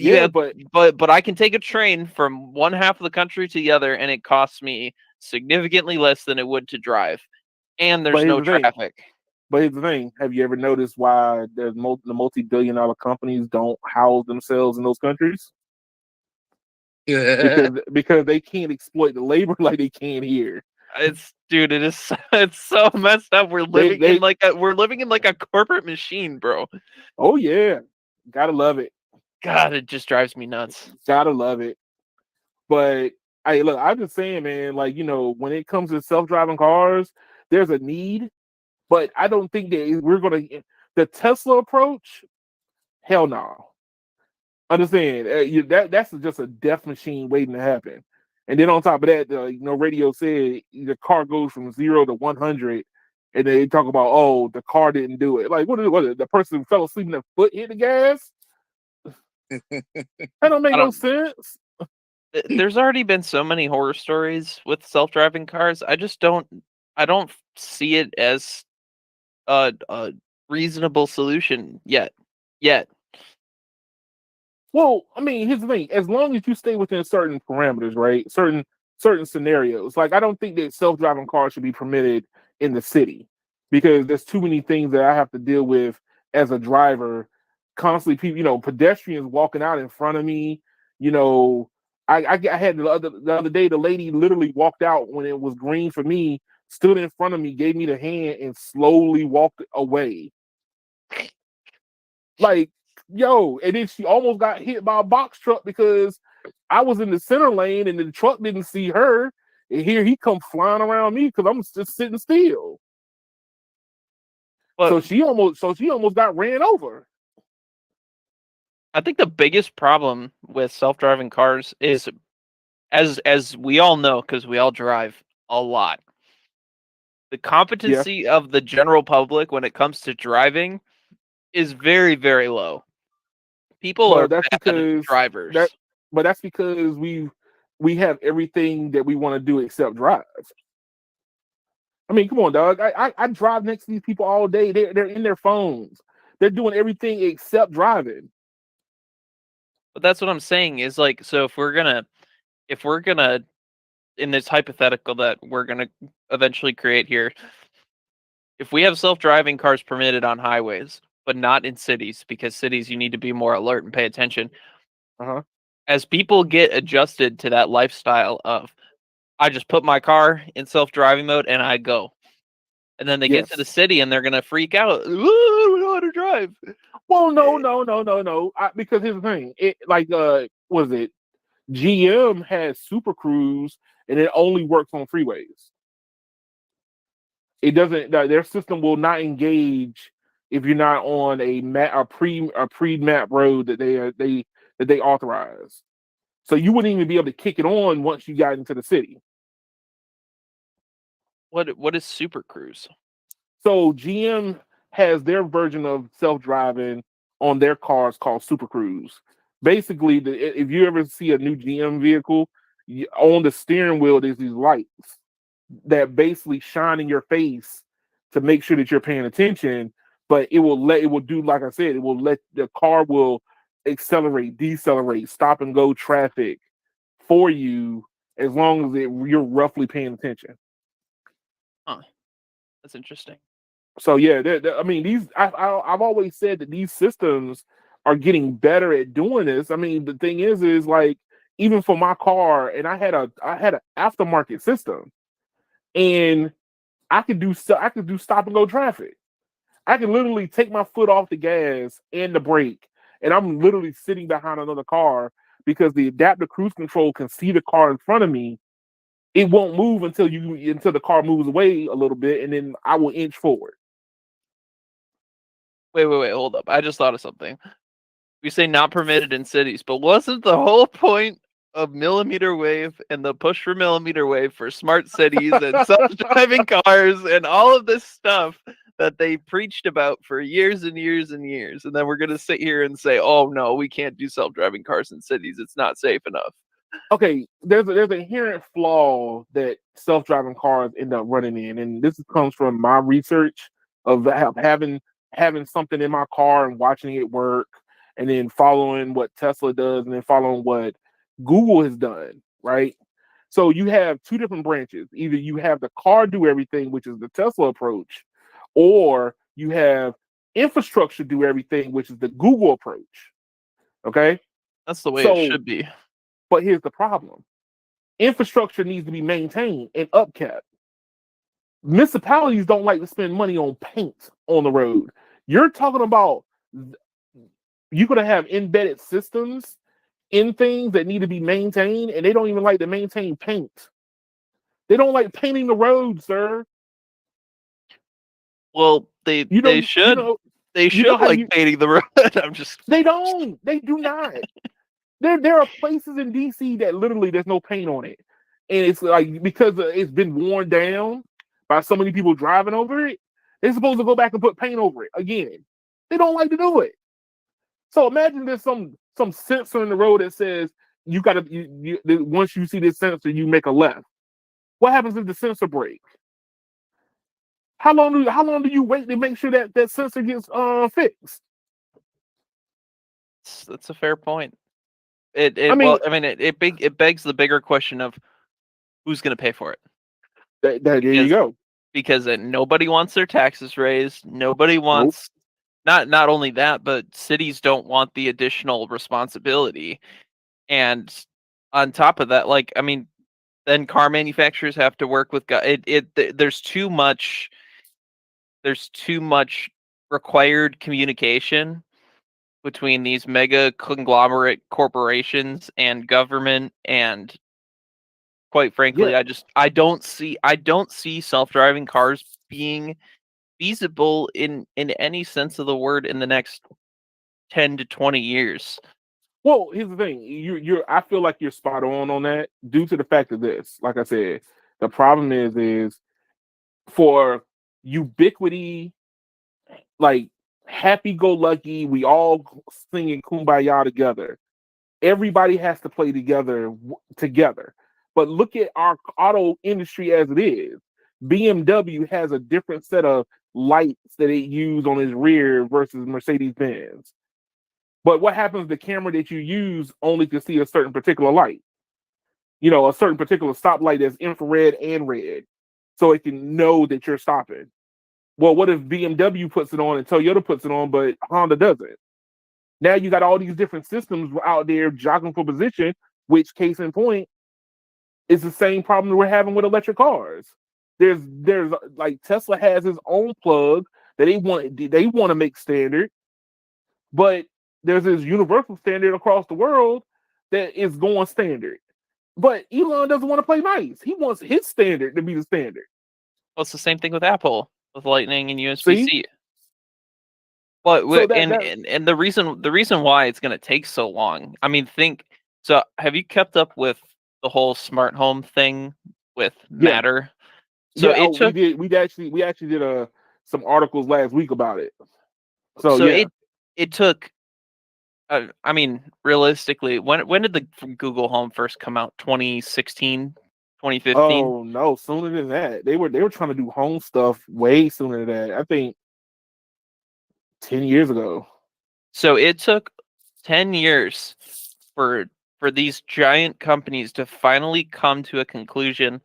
Speaker 4: but I can take a train from one half of the country to the other, and it costs me significantly less than it would to drive. And there's no traffic.
Speaker 2: But here's the thing: have you ever noticed why the multi-billion-dollar companies don't house themselves in those countries? because they can't exploit the labor like they can here.
Speaker 4: Dude, it is it's so messed up. We're
Speaker 2: They
Speaker 4: living in like a corporate machine, bro.
Speaker 2: oh yeah, gotta love it.
Speaker 4: God, it just drives me nuts.
Speaker 2: Gotta love it. But hey, look, I'm just saying, man, like, when it comes to self-driving cars, there's a need, but I don't think that we're gonna the Tesla approach, hell no. Understand? That's just a death machine waiting to happen. And then on top of that, radio said the car goes from 0 to 100, and they talk about, oh, the car didn't do it. Like, what is it? The person who fell asleep and their foot hit the gas? That don't make no sense.
Speaker 4: There's already been so many horror stories with self-driving cars. I don't see it as a reasonable solution yet.
Speaker 2: Well, I mean, here's the thing: as long as you stay within certain parameters, right? Certain scenarios. Like, I don't think that self-driving cars should be permitted in the city because there's too many things that I have to deal with as a driver. Constantly, people, pedestrians walking out in front of me. You know, I had the other day, the lady literally walked out when it was green for me, stood in front of me, gave me the hand, and slowly walked away. Like, yo, and then she almost got hit by a box truck because I was in the center lane and the truck didn't see her. And here he come flying around me because I'm just sitting still.
Speaker 4: But
Speaker 2: So she almost got ran over.
Speaker 4: I think the biggest problem with self-driving cars is, as we all know, because we all drive a lot, the competency of the general public when it comes to driving is very, very low. People are
Speaker 2: that's
Speaker 4: bad
Speaker 2: because
Speaker 4: drivers.
Speaker 2: That's because we have everything that we want to do except drive. I mean, come on, dog. I drive next to these people all day. They're in their phones. They're doing everything except driving.
Speaker 4: But that's what I'm saying is, like, so if we're gonna in this hypothetical that we're gonna eventually create here, if we have self-driving cars permitted on highways but not in cities, because cities you need to be more alert and pay attention. As people get adjusted to that lifestyle of, I just put my car in self-driving mode and I go, and then they get to the city and they're gonna freak out. Ooh, I don't know how to drive.
Speaker 2: Well, no. Because here's the thing. Was it GM has Super Cruise and it only works on freeways. It doesn't. Their system will not engage if you're not on a pre-map road that they authorize. So you wouldn't even be able to kick it on once you got into the city.
Speaker 4: What is Super Cruise?
Speaker 2: So GM has their version of self-driving on their cars called Super Cruise. Basically, if you ever see a new GM vehicle, on the steering wheel there's these lights that basically shine in your face to make sure that you're paying attention. But it will do, like I said, it will let the car will accelerate, decelerate, stop and go traffic for you as long as you're roughly paying attention.
Speaker 4: Huh. That's interesting.
Speaker 2: So yeah, I mean, I've always said that these systems are getting better at doing this. I mean, the thing is like, even for my car, and I had an aftermarket system, and I could do stop and go traffic. I can literally take my foot off the gas and the brake, and I'm literally sitting behind another car because the adaptive cruise control can see the car in front of me. It won't move until the car moves away a little bit, and then I will inch forward.
Speaker 4: Wait, hold up. I just thought of something. We say not permitted in cities, but wasn't the whole point of millimeter wave and the push for millimeter wave for smart cities and self-driving cars and all of this stuff that they preached about for years and years and years? And then we're going to sit here and say, oh, no, we can't do self-driving cars in cities. It's not safe enough.
Speaker 2: Okay, there's an inherent flaw that self-driving cars end up running in, and this comes from my research of having something in my car and watching it work, and then following what Tesla does, and then following what Google has done, right? So you have two different branches. Either you have the car do everything, which is the Tesla approach, or you have infrastructure do everything, which is the Google approach. Okay?
Speaker 4: That's the way it should be.
Speaker 2: But here's the problem: infrastructure needs to be maintained and upkept. Municipalities don't like to spend money on paint on the road. You're talking about you're gonna have embedded systems in things that need to be maintained, and they don't even like to maintain paint. They don't like painting the road, sir.
Speaker 4: Well, they
Speaker 2: You know,
Speaker 4: they should they
Speaker 2: you know
Speaker 4: should
Speaker 2: how
Speaker 4: like
Speaker 2: you.
Speaker 4: painting the road. I'm just
Speaker 2: They don't. They do not. There are places in DC that literally there's no paint on it, and it's like because it's been worn down by so many people driving over it. They're supposed to go back and put paint over it again. They don't like to do it. So imagine there's some sensor in the road that says you gotta once you see this sensor, you make a left. What happens if the sensor breaks? How long do you wait to make sure that that sensor gets fixed?
Speaker 4: that's a fair point.
Speaker 2: I mean,
Speaker 4: It begs the bigger question of who's going to pay for it.
Speaker 2: there you go.
Speaker 4: Because nobody wants their taxes raised. Nobody wants not only that, but cities don't want the additional responsibility. And on top of that, like I mean, then car manufacturers have to work with there's too much required communication between these mega conglomerate corporations and government, and quite frankly,
Speaker 2: Yeah.
Speaker 4: I don't see self-driving cars being feasible in any sense of the word in the next 10 to 20 years.
Speaker 2: Well, here's the thing. I feel like you're spot on that due to the fact of this. Like I said, the problem is for ubiquity, like happy-go-lucky, we all singing kumbaya together. Everybody has to play together. But look at our auto industry as it is. BMW has a different set of lights that it uses on its rear versus Mercedes-Benz. But what happens? The camera that you use only can see a certain particular light. You know, a certain particular stoplight that's infrared and red, so it can know that you're stopping. Well, what if BMW puts it on and Toyota puts it on, but Honda doesn't? Now you got all these different systems out there jockeying for position, which case in point is the same problem we're having with electric cars. There's like Tesla has its own plug that they want to make standard, but there's this universal standard across the world that is going standard. But Elon doesn't want to play nice. He wants his standard to be the standard.
Speaker 4: Well, it's the same thing with Apple with Lightning and USB-C.
Speaker 2: See?
Speaker 4: But
Speaker 2: So
Speaker 4: and the reason why it's going to take so long. I mean, have you kept up with the whole smart home thing with Matter?
Speaker 2: So we actually did some articles last week about it. So yeah.
Speaker 4: It took I mean, realistically, when did the Google Home first come out? 2016, 2015?
Speaker 2: Oh no, sooner than that. They were trying to do home stuff way sooner than that. I think 10 years ago.
Speaker 4: So it took 10 years for these giant companies to finally come to a conclusion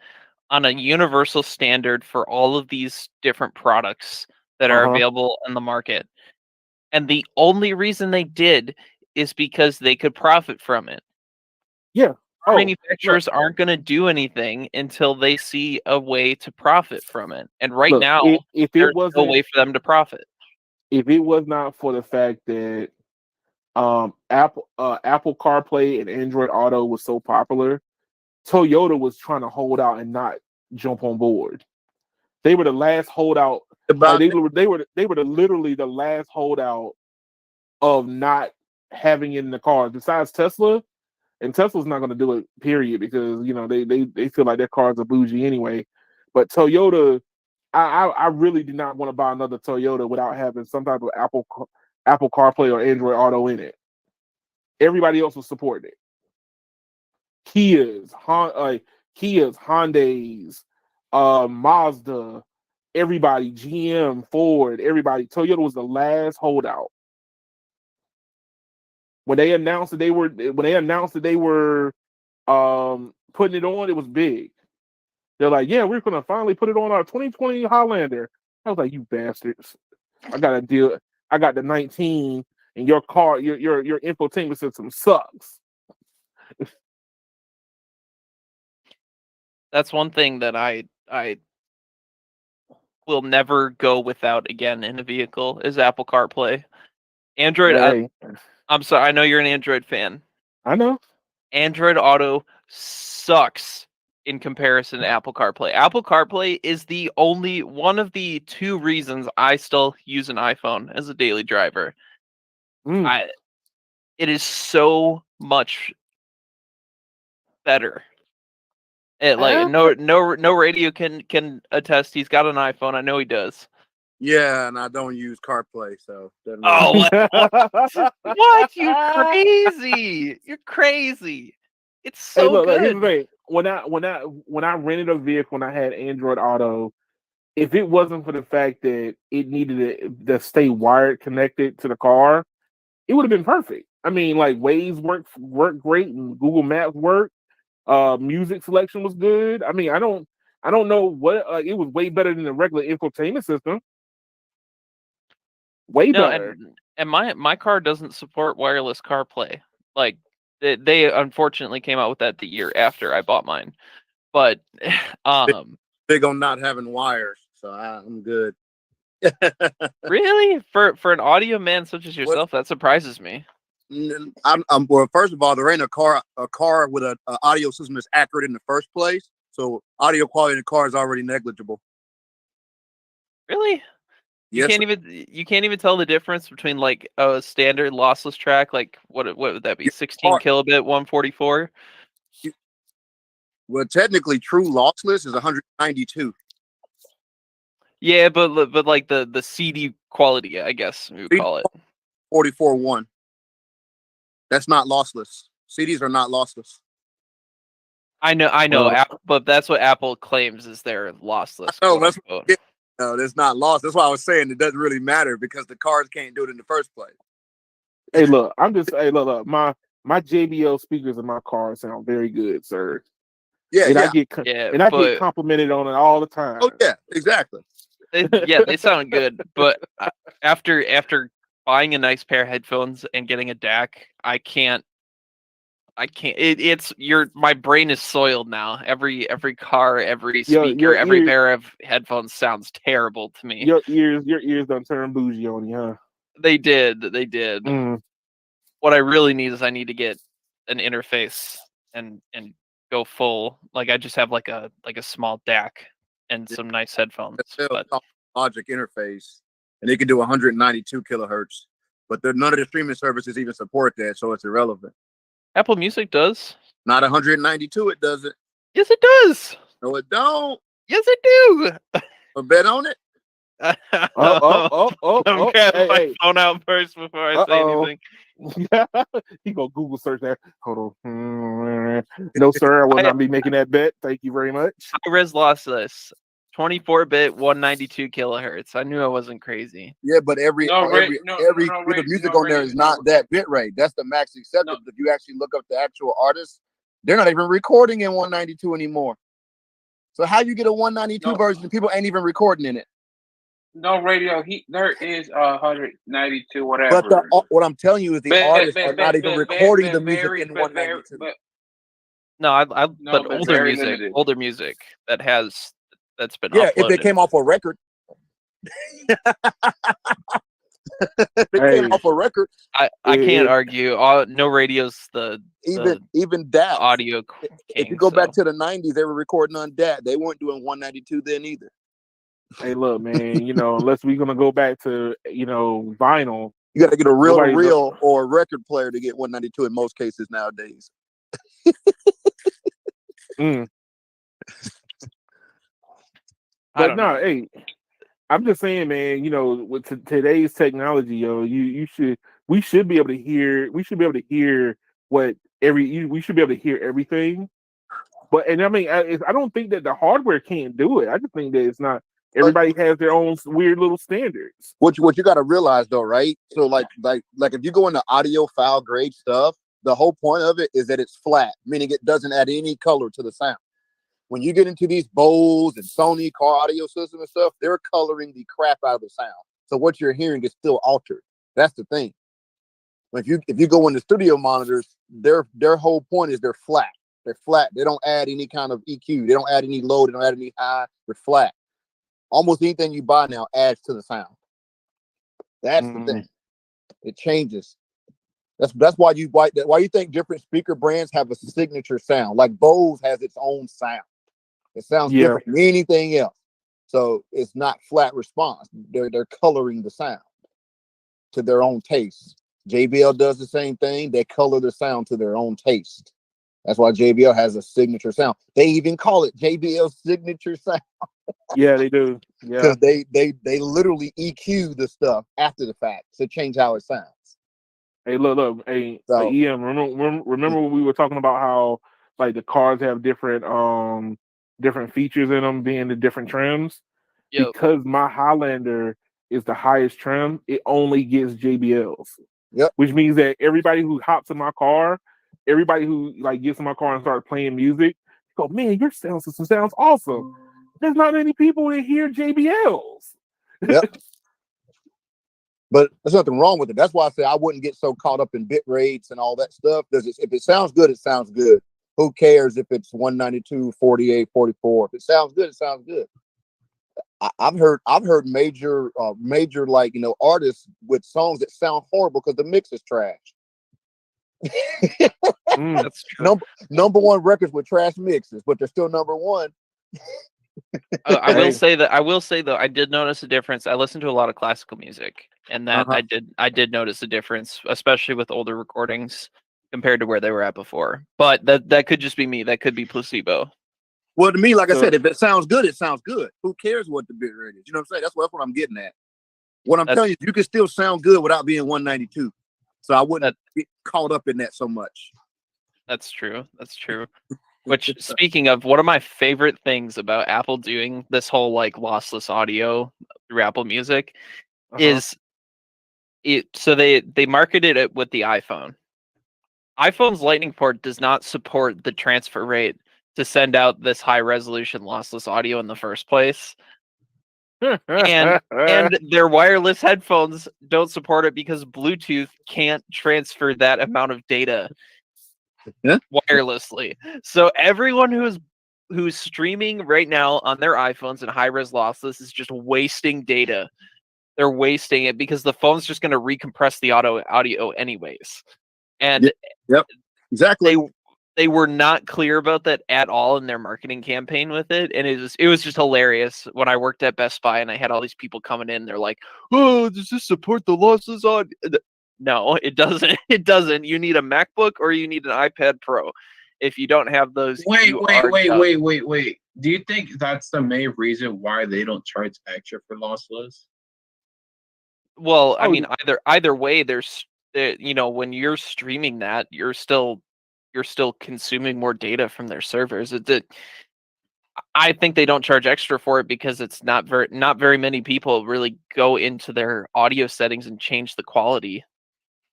Speaker 4: on a universal standard for all of these different products that are available in the market. And the only reason they did is because they could profit from it.
Speaker 2: Yeah.
Speaker 4: Manufacturers aren't going to do anything until they see a way to profit from it. And now,
Speaker 2: if
Speaker 4: there's
Speaker 2: it wasn't
Speaker 4: no way for them to profit.
Speaker 2: If it was not for the fact that Apple CarPlay and Android Auto was so popular, Toyota was trying to hold out and not jump on board. They were the last holdout. They were literally the last holdout of not having it in the cars. Besides Tesla, and Tesla's not going to do it, period, because you know they feel like their cars are bougie anyway. But Toyota, I really did not want to buy another Toyota without having some type of Apple CarPlay or Android Auto in it. Everybody else was supporting it. Kias, Hyundais, Mazda, everybody, GM, Ford, everybody. Toyota was the last holdout. When they announced that they were putting it on, it was big. They're like, yeah, we're gonna finally put it on our 2020 Highlander. I was like, you bastards! I got the 19, and your car, your infotainment system sucks.
Speaker 4: That's one thing that I will never go without again in a vehicle is Apple CarPlay. Android,
Speaker 2: Hey,
Speaker 4: I'm sorry, I know you're an Android fan.
Speaker 2: I know.
Speaker 4: Android Auto sucks in comparison to Apple CarPlay. Apple CarPlay is the only one of the two reasons I still use an iPhone as a daily driver.
Speaker 2: Mm.
Speaker 4: It is so much better. Like no radio can attest. He's got an iPhone. I know he does.
Speaker 1: Yeah, and I don't use CarPlay, so doesn't really
Speaker 4: Oh, what? You crazy? You're crazy. It's
Speaker 2: Hey,
Speaker 4: so
Speaker 2: look, here's the
Speaker 4: good.
Speaker 2: thing. When I rented a vehicle when I had Android Auto, if it wasn't for the fact that it needed to stay wired connected to the car, it would have been perfect. I mean, like Waze worked great and Google Maps worked. Music selection was good. I mean, I don't know what it was way better than the regular infotainment system. Way
Speaker 4: No,
Speaker 2: better.
Speaker 4: and my car doesn't support wireless CarPlay. Like they unfortunately came out with that the year after I bought mine. But
Speaker 1: big on not having wires, so I'm good.
Speaker 4: really, for an audio man such as yourself, that surprises me.
Speaker 1: Well, first of all, there ain't a car with a audio system that's accurate in the first place. So audio quality in the car is already negligible.
Speaker 4: Really?
Speaker 1: Yes,
Speaker 4: You can't even tell the difference between like a standard lossless track, like what would that be? 16 kilobit 144?
Speaker 1: Well, technically, true lossless is 192.
Speaker 4: Yeah, but like the CD quality, I guess we would call it
Speaker 1: 44.1. That's not lossless. CDs are not lossless.
Speaker 4: I know, but that's what Apple claims is their lossless.
Speaker 1: No, that's not lost. That's why I was saying it doesn't really matter because the cars can't do it in the first place.
Speaker 2: Hey, look, look. My JBL speakers in my car sound very good, sir.
Speaker 1: Yeah,
Speaker 2: and
Speaker 1: yeah.
Speaker 2: I get complimented on it all the time.
Speaker 1: Oh yeah, exactly.
Speaker 4: They sound good, but after buying a nice pair of headphones and getting a DAC, I can't. My brain is soiled now. Every car, every speaker, every pair of headphones sounds terrible to me.
Speaker 2: Your ears don't turn bougie on you, huh?
Speaker 4: They did. Mm. What I really need is I need to get an interface and go full. Like I just have like a small DAC and some nice headphones. But
Speaker 1: Logic interface, and they can do 192 kilohertz, but none of the streaming services even support that, so it's irrelevant.
Speaker 4: Apple Music does.
Speaker 1: Not 192, it doesn't.
Speaker 4: Yes, it does.
Speaker 1: No, it don't.
Speaker 4: Yes, it do.
Speaker 1: A bet on it.
Speaker 4: I'm grabbing my phone out first before I say anything.
Speaker 2: He go Google search that. Hold on. No, sir, I will not be making that bet. Thank you very much.
Speaker 4: High res lossless, 24-bit, 192 kilohertz. I knew I wasn't crazy.
Speaker 1: Yeah, but every the music on there is not that bit rate. That's the max accepted. If you actually look up the actual artists, they're not even recording in 192 anymore. So how you get a 192 version and people ain't even recording in it?
Speaker 3: No radio. There is 192 whatever.
Speaker 1: But what I'm telling you is the artists are not even recording the music in 192.
Speaker 4: But older music that's been
Speaker 1: uploaded. If they came off a record. Came off a record.
Speaker 4: I can't argue. No radio's
Speaker 1: even DAT
Speaker 4: audio.
Speaker 1: If you go back to the 90s, they were recording on DAT. They weren't doing 192 then either.
Speaker 2: Hey, look, man. Unless we're gonna go back to vinyl,
Speaker 1: you got to get a reel or a record player to get 192 in most cases nowadays.
Speaker 2: But no, hey, I'm just saying, man. With today's technology, we should be able to hear. We should be able to hear we should be able to hear everything. But I mean, I don't think that the hardware can't do it. I just think that it's not. Everybody has their own weird little standards.
Speaker 1: What you got to realize though, right? So like if you go into audio file grade stuff, the whole point of it is that it's flat, meaning it doesn't add any color to the sound. When you get into these Bose and Sony car audio system and stuff, they're coloring the crap out of the sound. So what you're hearing is still altered. That's the thing. If you go into studio monitors, their whole point is they're flat. They're flat. They don't add any kind of EQ. They don't add any low. They don't add any high. They're flat. Almost anything you buy now adds to the sound. That's the thing. It changes. That's why you think different speaker brands have a signature sound. Like Bose has its own sound. It sounds different than anything else. So it's not flat response. They're coloring the sound to their own taste. JBL does the same thing. They color the sound to their own taste. That's why JBL has a signature sound. They even call it JBL signature sound.
Speaker 2: Yeah, they do. Yeah,
Speaker 1: Because they literally EQ the stuff after the fact to change how it sounds.
Speaker 2: Hey, look. Hey,
Speaker 1: So,
Speaker 2: Ian, remember when we were talking about how like the cars have different features in them, being the different trims?
Speaker 4: Yep.
Speaker 2: Because my Highlander is the highest trim, it only gets JBLs.
Speaker 1: Yep.
Speaker 2: Which means that everybody who hops in my car, everybody who like gets in my car and starts playing music, go, man, your sound system sounds awesome. There's not many people that hear JBLs.
Speaker 1: Yep. But there's nothing wrong with it. That's why I say I wouldn't get so caught up in bit rates and all that stuff. Because if it sounds good, it sounds good. Who cares if it's 192, 48, 44? If it sounds good, it sounds good. I've heard major like artists with songs that sound horrible because the mix is trash.
Speaker 4: That's true.
Speaker 1: Number one records with trash mixes, but they're still number one.
Speaker 4: I will say though, I did notice a difference. I listen to a lot of classical music, and that I did notice a difference, especially with older recordings compared to where they were at before. But that could just be me. That could be placebo.
Speaker 1: Well, to me, like I said, if it sounds good, it sounds good. Who cares what the bit rate is? You know what I'm saying? That's what I'm getting at. What I'm telling you can still sound good without being 192. So I wouldn't get caught up in that so much.
Speaker 4: That's true. That's true. Which, speaking of, one of my favorite things about Apple doing this whole like lossless audio through Apple Music is it. So they marketed it with the iPhone. iPhone's Lightning port does not support the transfer rate to send out this high resolution lossless audio in the first place. and their wireless headphones don't support it because Bluetooth can't transfer that amount of data wirelessly. So everyone who's streaming right now on their iPhones and high-res lossless is just wasting data. They're wasting it because the phone's just going to recompress the audio anyways. And
Speaker 1: exactly.
Speaker 4: They were not clear about that at all in their marketing campaign with it, and it was just hilarious. When I worked at Best Buy and I had all these people coming in, they're like, "Oh, does this support the lossless audio?" No, it doesn't. It doesn't. You need a MacBook or you need an iPad Pro. If you don't have those,
Speaker 3: wait. Do you think that's the main reason why they don't charge extra for lossless?
Speaker 4: Well, I mean, either way, there's when you're streaming that, you're still consuming more data from their servers. I think they don't charge extra for it because it's not very many people really go into their audio settings and change the quality.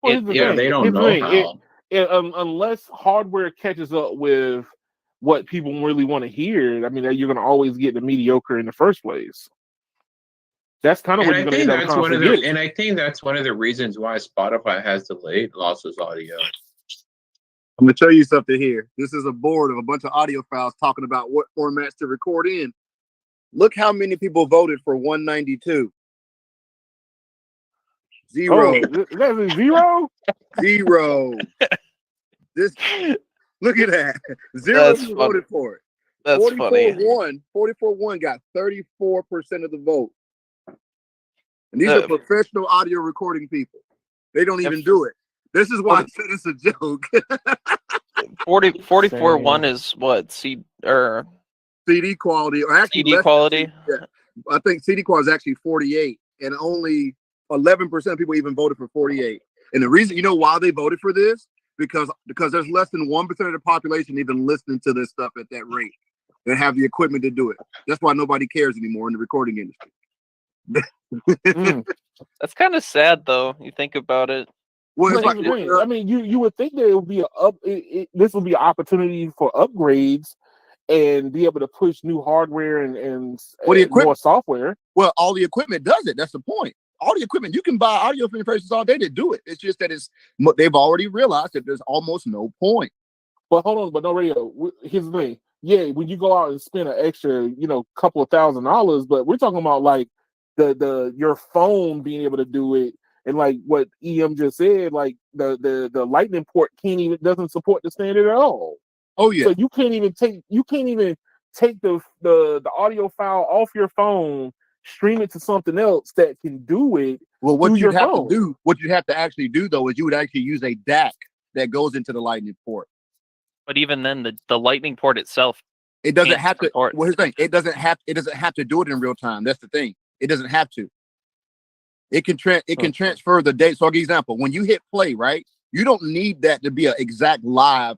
Speaker 3: Well, they don't know how.
Speaker 2: Unless hardware catches up with what people really want to hear. I mean, you're going to always get the mediocre in the first place. That's kind of what you're going to end up constantly getting.
Speaker 3: And I think that's one of the reasons why Spotify has delayed lossless audio.
Speaker 1: I'm going to tell you something here. This is a board of a bunch of audio files talking about what formats to record in. Look how many people voted for 192. Zero.
Speaker 2: Oh, that's a zero?
Speaker 1: Zero. Look at that. Zero people voted for it.
Speaker 4: That's funny.
Speaker 1: 44-1 got 34% of the vote. And these are professional audio recording people. They don't even do it. This is why I said it's a joke.
Speaker 4: 44-1 is what? CD
Speaker 1: quality, or actually
Speaker 4: CD quality.
Speaker 1: I think CD quality is actually 48, and only 11% of people even voted for 48. And the reason, why they voted for this? Because there's less than 1% of the population even listening to this stuff at that rate. They have the equipment to do it. That's why nobody cares anymore in the recording industry.
Speaker 4: That's kind of sad, though. You think about it.
Speaker 1: Well, it's
Speaker 2: I mean, you would think that it would be this would be an opportunity for upgrades and be able to push new hardware and more software.
Speaker 1: Well, all the equipment does it. That's the point. All the equipment, you can buy audio interfaces all day to do it. It's just that they've already realized that there's almost no point.
Speaker 2: But hold on, but no radio. Here's the thing. Yeah, when you go out and spend an extra, couple of $1,000s, but we're talking about like your phone being able to do it, and like what EM just said, like the lightning port doesn't support the standard at all.
Speaker 1: Oh yeah.
Speaker 2: So you can't even take the audio file off your phone, stream it to something else that can do it.
Speaker 1: Well, what
Speaker 2: through
Speaker 1: you'd
Speaker 2: your
Speaker 1: have
Speaker 2: phone.
Speaker 1: to do, what you have to actually do though, is you would actually use a DAC that goes into the lightning port.
Speaker 4: But even then, the lightning port itself,
Speaker 1: It doesn't
Speaker 4: can't
Speaker 1: have to.
Speaker 4: support-
Speaker 1: Well, here's the thing. It doesn't have to do it in real time. That's the thing. It doesn't have to. It can transfer the date. So I'll give you an example. When you hit play, right, you don't need that to be an exact live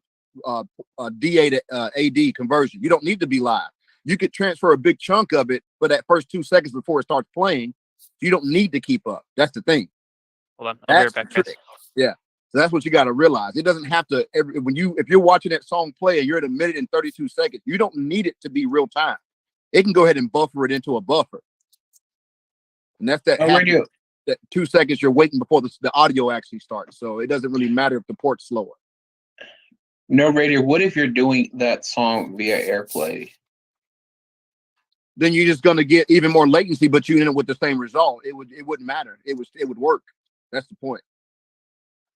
Speaker 1: DA to AD conversion. You don't need to be live. You could transfer a big chunk of it for that first 2 seconds before it starts playing. You don't need to keep up. That's the thing.
Speaker 4: Hold on, I'll be right back, guys.
Speaker 1: Yeah. So that's what you got to realize. It doesn't have to. If you're watching that song play and you're at 1 minute and 32 seconds, you don't need it to be real time. It can go ahead and buffer it into a buffer, and that's that 2 seconds you're waiting before the audio actually starts. So it doesn't really matter if the port's slower.
Speaker 3: No radio. What if you're doing that song via AirPlay?
Speaker 1: Then you're just going to get even more latency, but you end up with the same result. It wouldn't matter. It would work. That's the point.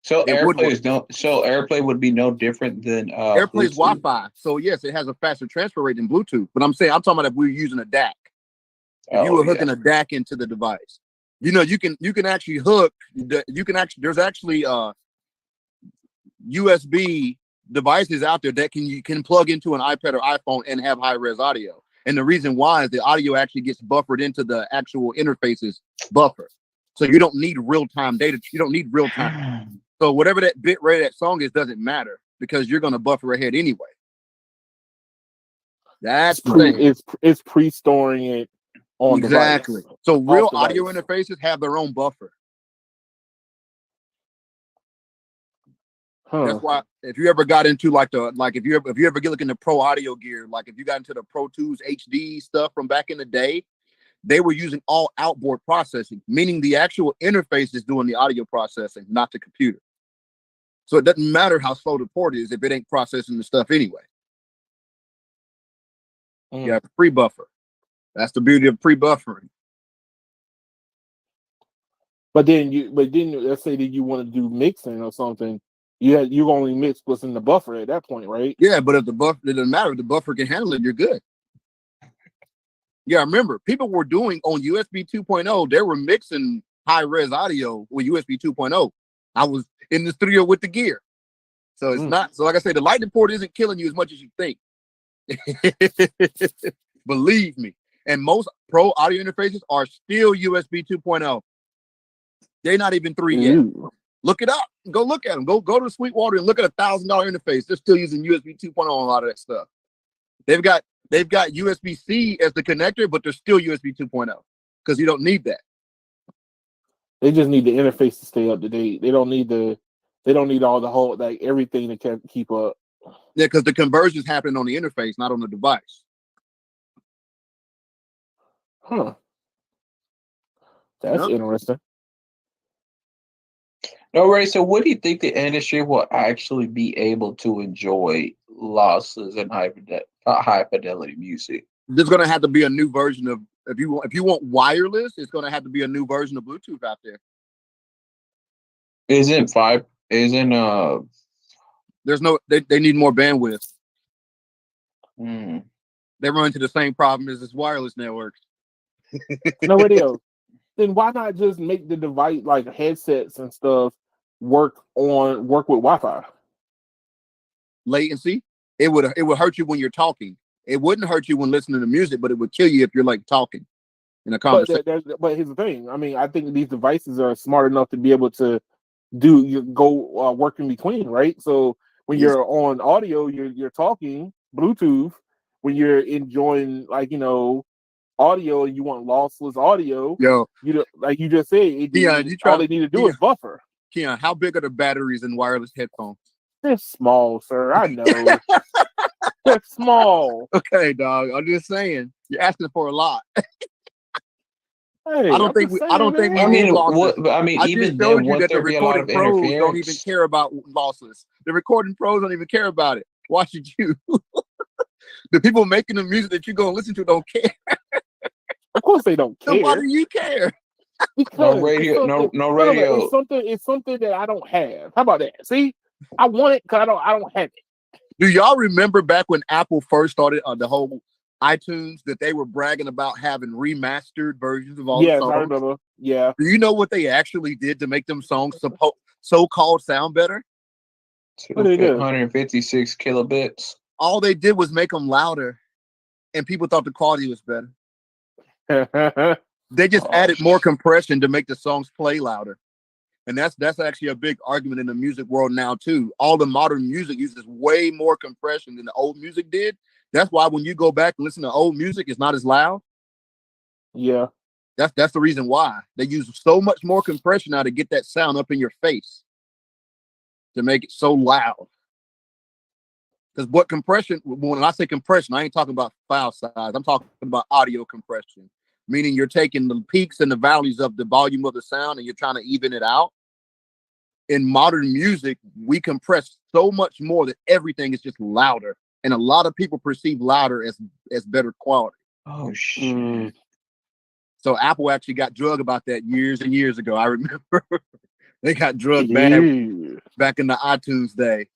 Speaker 3: So AirPlay would be no different than
Speaker 1: AirPlay's
Speaker 3: Bluetooth?
Speaker 1: Wi-Fi. So yes, it has a faster transfer rate than Bluetooth. But I'm talking about if we were using a DAC. If you were hooking a DAC into the device, you can actually hook. There's actually USB devices out there that you can plug into an iPad or iPhone and have high res audio. And the reason why is the audio actually gets buffered into the actual interfaces buffer. So you don't need real time data. You don't need real time. So whatever that bit rate of that song is doesn't matter because you're going to buffer ahead anyway. That's
Speaker 2: it's pre-storing it on
Speaker 1: exactly.
Speaker 2: Device.
Speaker 1: So real audio interfaces have their own buffer. That's why if you ever got into if you ever get looking at pro audio gear, like if you got into the Pro Tools HD stuff from back in the day, they were using all outboard processing, meaning the actual interface is doing the audio processing, not the computer. So it doesn't matter how slow the port is if it ain't processing the stuff anyway. You have pre-buffer. That's the beauty of pre-buffering. But then let's say that you want to do mixing or something. You only mix what's in the buffer at that point, right? Yeah, but if the buffer, it doesn't matter. If the buffer can handle it, you're good. Yeah, remember, people were doing on USB 2.0, they were mixing high-res audio with USB 2.0. I was in the studio with the gear. So it's not. So like I say, the lightning port isn't killing you as much as you think. Believe me. And most pro audio interfaces are still USB 2.0. They're not even 3 yet. Look it up. Go look at them. Go to Sweetwater and look at $1,000 interface. They're still using USB 2.0 on a lot of that stuff. They've got USB-C as the connector, but they're still USB 2.0 because you don't need that. They just need the interface to stay up to date. They don't need all the whole everything to keep up. Yeah, because the conversion's happening on the interface, not on the device. Huh. That's interesting.
Speaker 3: No, Ray, so what do you think the industry will actually be able to enjoy lossless and high fidelity music?
Speaker 1: There's going to have to be a new version of, if you want wireless, it's going to have to be a new version of Bluetooth out there.
Speaker 3: There's no,
Speaker 1: they need more bandwidth. They run into the same problem as this wireless networks.
Speaker 2: No radio. Then why not just make the device, like headsets and stuff, work with Wi-Fi?
Speaker 1: Latency. It would hurt you when you're talking. It wouldn't hurt you when listening to music, but it would kill you if you're like talking in a conversation.
Speaker 2: But here's the thing. I mean, I think these devices are smart enough to be able to work in between, right? So when you're on audio, you're talking Bluetooth. When you're enjoying audio and you want lossless audio, like you just said, all they need to do is buffer.
Speaker 1: Keon, how big are the batteries in wireless headphones?
Speaker 2: They're small, sir. I know. They're small.
Speaker 1: Okay, dog. I'm just saying. You're asking for a lot.
Speaker 2: Hey,
Speaker 1: I don't think we need lossless.
Speaker 3: I
Speaker 1: even then, won't there be a lot of interference? Don't even care about lossless. The recording pros don't even care about it. watching you. The people making the music that you're gonna listen to don't care.
Speaker 2: Of course they don't
Speaker 1: So why
Speaker 2: care.
Speaker 1: do you care?
Speaker 3: No
Speaker 2: Because
Speaker 3: radio, no
Speaker 2: no,
Speaker 3: radio.
Speaker 2: it's something that I don't have. How about that? See, I want it because I don't have it.
Speaker 1: Do y'all remember back when Apple first started the whole iTunes that they were bragging about having remastered versions of all the
Speaker 2: Yes,
Speaker 1: songs?
Speaker 2: I remember. Yeah.
Speaker 1: Do you know what they actually did to make them songs so-called sound better?
Speaker 2: What did they do?
Speaker 3: 156 kilobits.
Speaker 1: All they did was make them louder, and people thought the quality was better. They just added more compression to make the songs play louder. And that's actually a big argument in the music world now too. All the modern music uses way more compression than the old music did. That's why when you go back and listen to old music, it's not as loud.
Speaker 2: Yeah.
Speaker 1: That's the reason why. They use so much more compression now to get that sound up in your face to make it so loud. Because what compression, when I say compression, I ain't talking about file size. I'm talking about audio compression, meaning you're taking the peaks and the valleys of the volume of the sound and you're trying to even it out. In modern music, we compress so much more that everything is just louder. And a lot of people perceive louder as better quality.
Speaker 3: Oh, shit.
Speaker 1: So Apple actually got drugged about that years and years ago. I remember they got drugged back in the iTunes day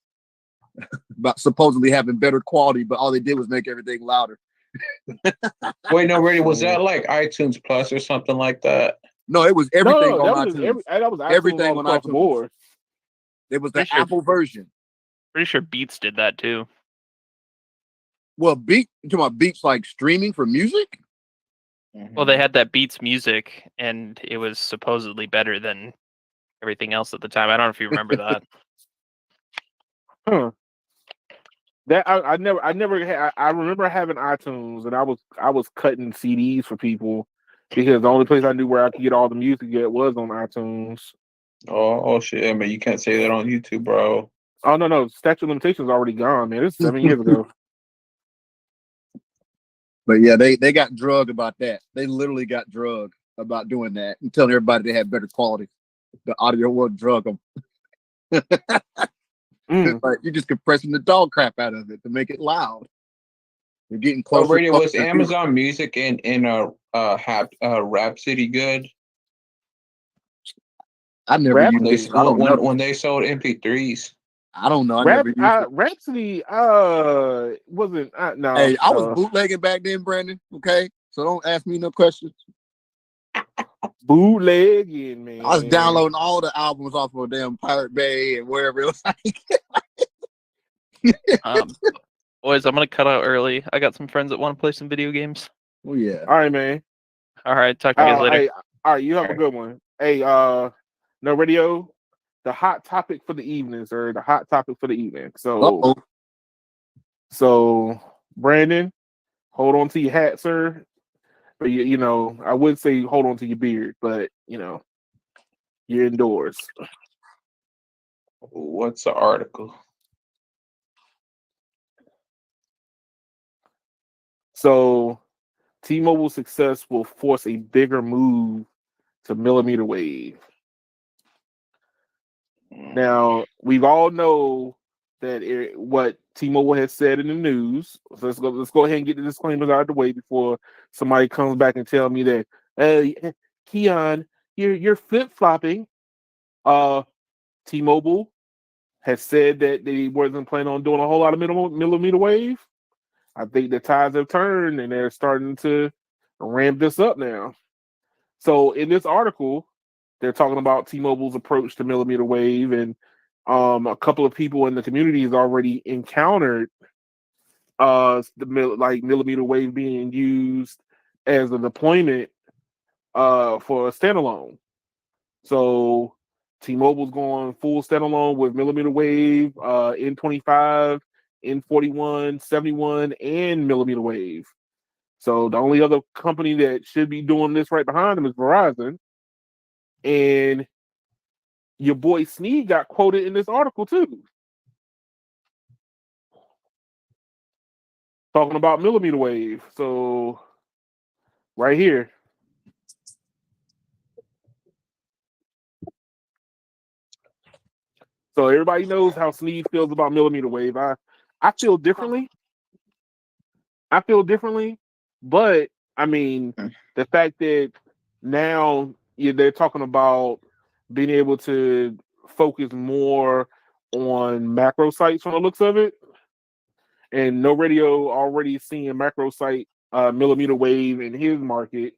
Speaker 1: about supposedly having better quality, but all they did was make everything louder.
Speaker 3: Wait, no, really, was that like iTunes Plus or something like that?
Speaker 1: No, it was everything on
Speaker 2: that
Speaker 1: iTunes.
Speaker 2: that was
Speaker 1: everything on iTunes.
Speaker 2: Board.
Speaker 1: It was the Apple version.
Speaker 4: Pretty sure Beats did that too.
Speaker 1: Well, you talking about Beats like streaming for music?
Speaker 4: Well, they had that Beats Music, and it was supposedly better than everything else at the time. I don't know if you remember that.
Speaker 2: Huh. That I remember having iTunes, and I was cutting CDs for people because the only place I knew where I could get all the music yet was on iTunes.
Speaker 3: Oh shit! I mean, you can't say that on YouTube, bro.
Speaker 2: Oh no, statute of limitations already gone, man. It's 7 years ago.
Speaker 1: But yeah, they got drugged about that. They literally got drugged about doing that and telling everybody they had better quality. The audio world drug them. Like you're just compressing the dog crap out of it to make it loud. You're getting closer.
Speaker 3: Oh, radio, was Amazon Music in Rhapsody good?
Speaker 1: I never used it. I don't know.
Speaker 3: When they sold MP3s.
Speaker 1: I don't know. I never used it.
Speaker 2: Rhapsody wasn't no.
Speaker 1: Hey, I was bootlegging back then, Brandon. Okay, so don't ask me no questions.
Speaker 2: Bootlegging, man.
Speaker 1: I was downloading all the albums off of damn Pirate Bay and wherever else I could get.
Speaker 4: Boys, I'm gonna cut out early. I got some friends that want to play some video games.
Speaker 1: Oh yeah.
Speaker 2: All right, man.
Speaker 4: All right, talk to you guys later.
Speaker 2: Hey, all right, you have a good one. Hey, no radio. The hot topic for the evening, sir. The hot topic for the evening. So Brandon, hold on to your hat, sir. But you know, I would say hold on to your beard, but you know, you're indoors.
Speaker 3: What's the article?
Speaker 2: So T-Mobile's success will force a bigger move to millimeter wave. Now, we all know that what T-Mobile has said in the news. So let's go ahead and get the disclaimers out of the way before somebody comes back and tell me that, Keon, you're flip-flopping. T-Mobile has said that they wasn't planning on doing a whole lot of millimeter wave. I think the tides have turned and they're starting to ramp this up now. So in this article, they're talking about T-Mobile's approach to millimeter wave, and a couple of people in the community has already encountered millimeter wave being used as a deployment for a standalone. So T-Mobile's going full standalone with millimeter wave, N25, N41, 71, and millimeter wave. So the only other company that should be doing this right behind them is Verizon. And your boy Sneed got quoted in this article too, talking about millimeter wave. So right here. So everybody knows how Sneed feels about millimeter wave. I feel differently. But I mean, the fact that now they're talking about being able to focus more on macro sites from the looks of it, and No Radio already seeing macro site millimeter wave in his market.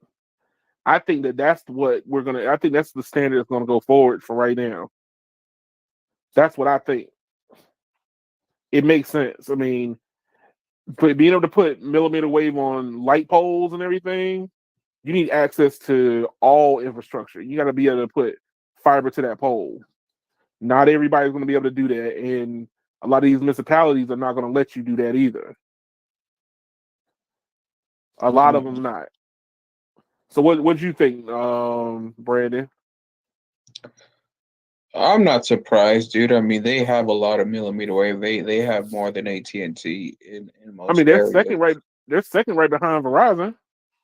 Speaker 2: I think that's what we're gonna. I think that's the standard that's gonna go forward for right now. That's what I think. It makes sense. I mean, being able to put millimeter wave on light poles and everything, you need access to all infrastructure. You got to be able to put fiber to that pole. Not everybody's going to be able to do that, and a lot of these municipalities are not going to let you do that either. A lot of them not. So what do you think, Brandon?
Speaker 3: I'm not surprised, dude. I mean, they have a lot of millimeter wave. They have more than AT&T in
Speaker 2: I mean,
Speaker 3: most areas.
Speaker 2: They're second right behind Verizon.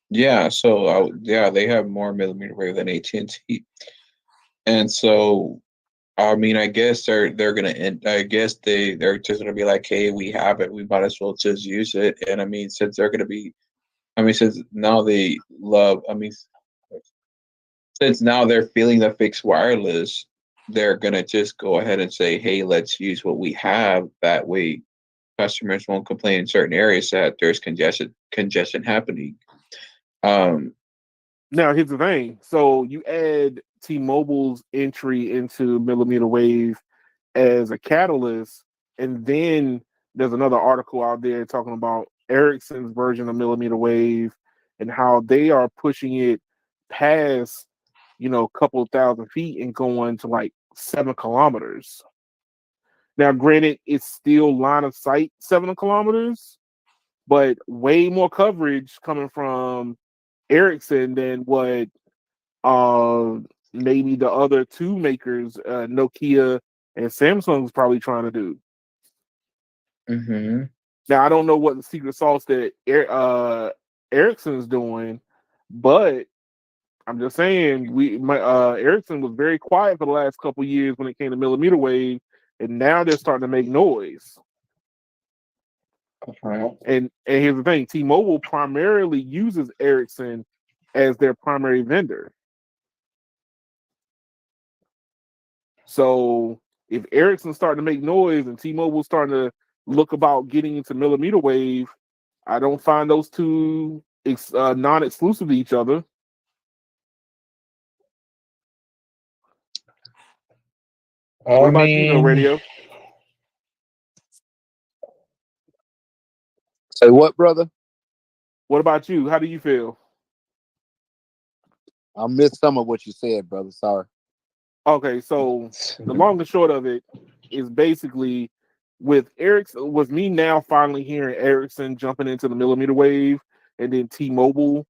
Speaker 3: Yeah, so yeah, they have more millimeter wave than AT&T. And so I mean, I guess they're gonna end. I guess they're just gonna be like, hey, we have it. We might as well just use it. And I mean, since they're gonna be, I mean, since now they love. I mean, since now they're feeling the fixed wireless, they're gonna just go ahead and say, hey, let's use what we have. That way, customers won't complain in certain areas that there's congestion happening.
Speaker 2: Now here's the thing. So you add T-Mobile's entry into millimeter wave as a catalyst, and then there's another article out there talking about Ericsson's version of millimeter wave and how they are pushing it past, a couple of thousand feet and going to like 7 kilometers. Now, granted, it's still line of sight 7 kilometers, but way more coverage coming from Ericsson than what maybe the other two makers, Nokia and Samsung's probably trying to do.
Speaker 3: Mm-hmm.
Speaker 2: Now I don't know what the secret sauce that Ericsson's doing, but I'm just saying Ericsson was very quiet for the last couple years when it came to millimeter wave, and now they're starting to make noise. And here's the thing: T-Mobile primarily uses Ericsson as their primary vendor. So if Ericsson's starting to make noise and T-Mobile's starting to look about getting into millimeter wave, I don't find those two non-exclusive to each other. What about you, No Radio?
Speaker 1: Say what, brother?
Speaker 2: What about you? How do you feel?
Speaker 1: I missed some of what you said, brother. Sorry.
Speaker 2: Okay, so the long and short of it is basically with me now finally hearing Ericsson jumping into the millimeter wave, and then T-Mobile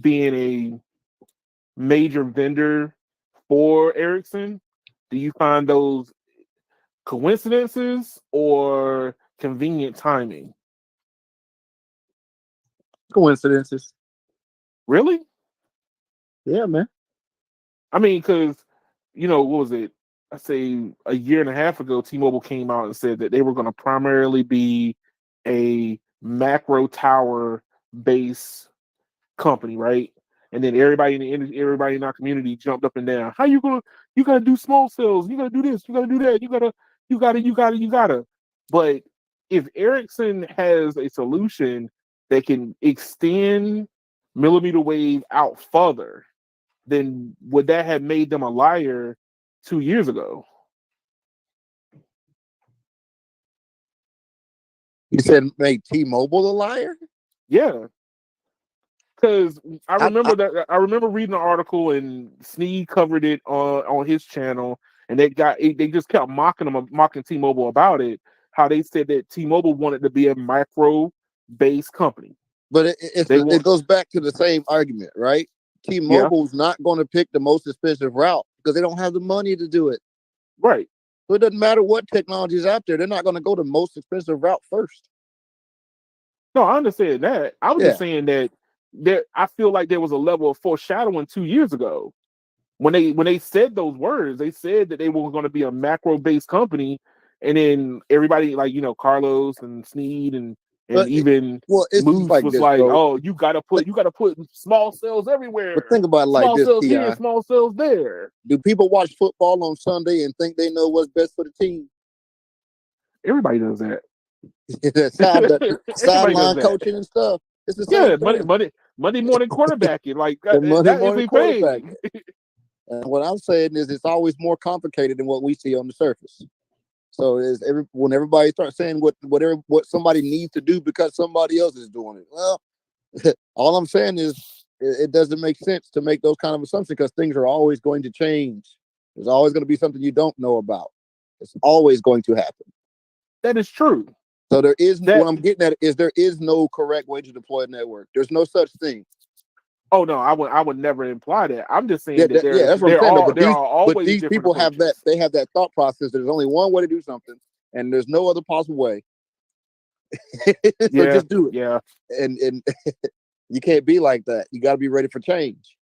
Speaker 2: being a major vendor for Ericsson. Do you find those coincidences or convenient timing?
Speaker 1: Coincidences.
Speaker 2: Really?
Speaker 1: Yeah, man.
Speaker 2: I mean, because, what was it? I say a year and a half ago, T-Mobile came out and said that they were going to primarily be a macro tower base company, right? And then everybody in our community jumped up and down. How you gotta do small cells, you gotta do this, you gotta do that, you gotta. But if Ericsson has a solution that can extend millimeter wave out further, then would that have made them a liar 2 years ago?
Speaker 1: You said make T-Mobile a liar?
Speaker 2: Yeah. Because I remember reading an article and Sneed covered it on his channel, and they just kept mocking T-Mobile about it. How they said that T-Mobile wanted to be a macro-based company,
Speaker 1: but it goes back to the same argument, right? T-Mobile's not going to pick the most expensive route because they don't have the money to do it.
Speaker 2: Right.
Speaker 1: So it doesn't matter what technology is out there; they're not going to go the most expensive route first.
Speaker 2: No, I understand that. I was just saying that I feel like there was a level of foreshadowing 2 years ago when they said those words. They said that they were going to be a macro-based company, And then everybody like Carlos and Sneed and even
Speaker 1: it's just
Speaker 2: Moose
Speaker 1: like
Speaker 2: was
Speaker 1: this,
Speaker 2: like,
Speaker 1: bro.
Speaker 2: oh, you gotta put small cells everywhere.
Speaker 1: But think about it like
Speaker 2: small
Speaker 1: this,
Speaker 2: cells
Speaker 1: Ti.
Speaker 2: here, small cells there.
Speaker 1: Do people watch football on Sunday and think they know what's best for the team?
Speaker 2: Everybody does that.
Speaker 1: Sideline coaching and stuff. It's the same thing.
Speaker 2: Monday morning quarterbacking, like
Speaker 1: The Monday
Speaker 2: that
Speaker 1: morning
Speaker 2: is a thing.
Speaker 1: And what I'm saying is, it's always more complicated than what we see on the surface. So when everybody starts saying what somebody needs to do because somebody else is doing it, well, all I'm saying is it doesn't make sense to make those kind of assumptions, because things are always going to change. There's always going to be something you don't know about. It's always going to happen.
Speaker 2: That is true.
Speaker 1: So what I'm getting at is there is no correct way to deploy a network. There's no such thing.
Speaker 2: Oh no, I would never imply that. I'm just saying
Speaker 1: that's what I'm saying.
Speaker 2: There are always
Speaker 1: these people
Speaker 2: approaches.
Speaker 1: have that thought process. There's only one way to do something, and there's no other possible way. So just do it.
Speaker 2: Yeah.
Speaker 1: And you can't be like that. You got to be ready for change.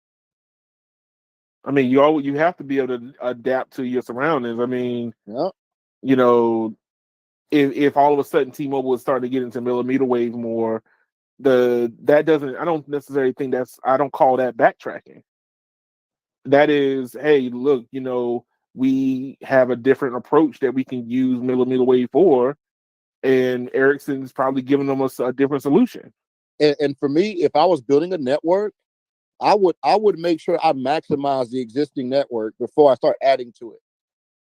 Speaker 2: I mean, you have to be able to adapt to your surroundings. I mean,
Speaker 1: yep.
Speaker 2: If all of a sudden T-Mobile is starting to get into millimeter wave more, I don't necessarily think I don't call that backtracking. That is, hey, look, we have a different approach that we can use millimeter wave for, and Ericsson's probably giving them a different solution.
Speaker 1: And for me, if I was building a network, I would make sure I maximize the existing network before I start adding to it.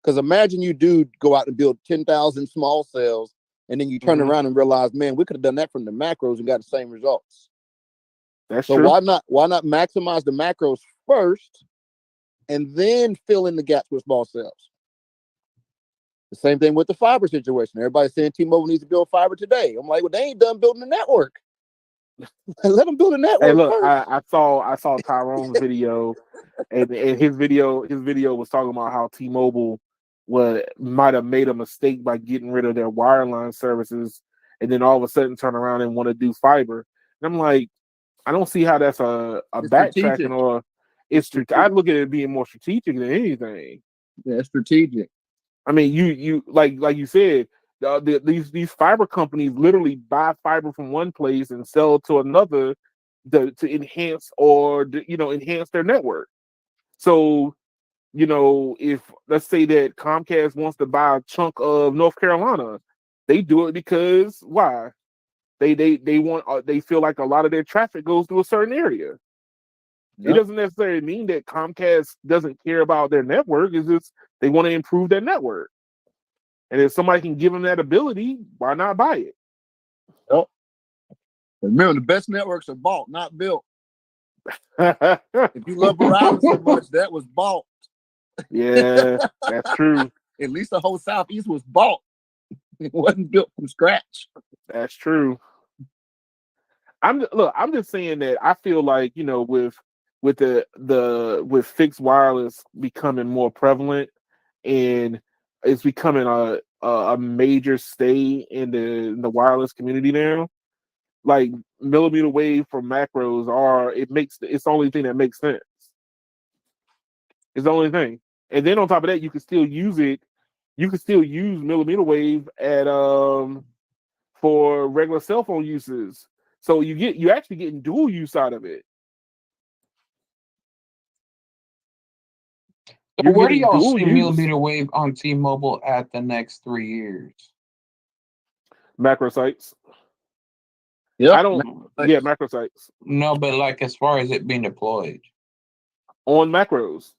Speaker 1: Because imagine you do go out and build 10,000 small cells, and then you turn around and realize, man, we could have done that from the macros and got the same results.
Speaker 2: That's
Speaker 1: so
Speaker 2: true.
Speaker 1: Why not maximize the macros first, and then fill in the gaps with small cells? The same thing with the fiber situation. Everybody's saying T-Mobile needs to build fiber today. I'm like, well, they ain't done building the network. Let them build a network.
Speaker 2: Hey, look,
Speaker 1: first.
Speaker 2: I saw Tyrone's video, and his video was talking about how T-Mobile might have made a mistake by getting rid of their wireline services, and then all of a sudden turn around and want to do fiber. And I'm like, I don't see how that's a backtracking, or I look at it being more strategic than anything.
Speaker 1: Yeah, it's strategic.
Speaker 2: I mean, you like you said, these fiber companies literally buy fiber from one place and sell to another to enhance enhance their network. So, if let's say that Comcast wants to buy a chunk of North Carolina, they do it because why? They feel like a lot of their traffic goes through a certain area. Yep. It doesn't necessarily mean that Comcast doesn't care about their network. It's just they want to improve their network. And if somebody can give them that ability, why not buy it?
Speaker 1: Yep. Remember, the best networks are bought, not built. If you love Verizon so much, that was bought.
Speaker 2: Yeah, that's true.
Speaker 1: At least the whole Southeast was bought. It wasn't built from scratch.
Speaker 2: That's true. I'm just saying that I feel like, with fixed wireless becoming more prevalent, and it's becoming a major stay in the wireless community now. Like, millimeter wave for macros it's the only thing that makes sense. It's the only thing. And then on top of that, you can still use it. You can still use millimeter wave for regular cell phone uses. So you're actually getting dual use out of it.
Speaker 3: Where do y'all see millimeter wave on T-Mobile at the next 3 years?
Speaker 2: Macro sites.
Speaker 1: Yeah,
Speaker 2: macro sites.
Speaker 3: No, but like as far as it being deployed
Speaker 2: on macros.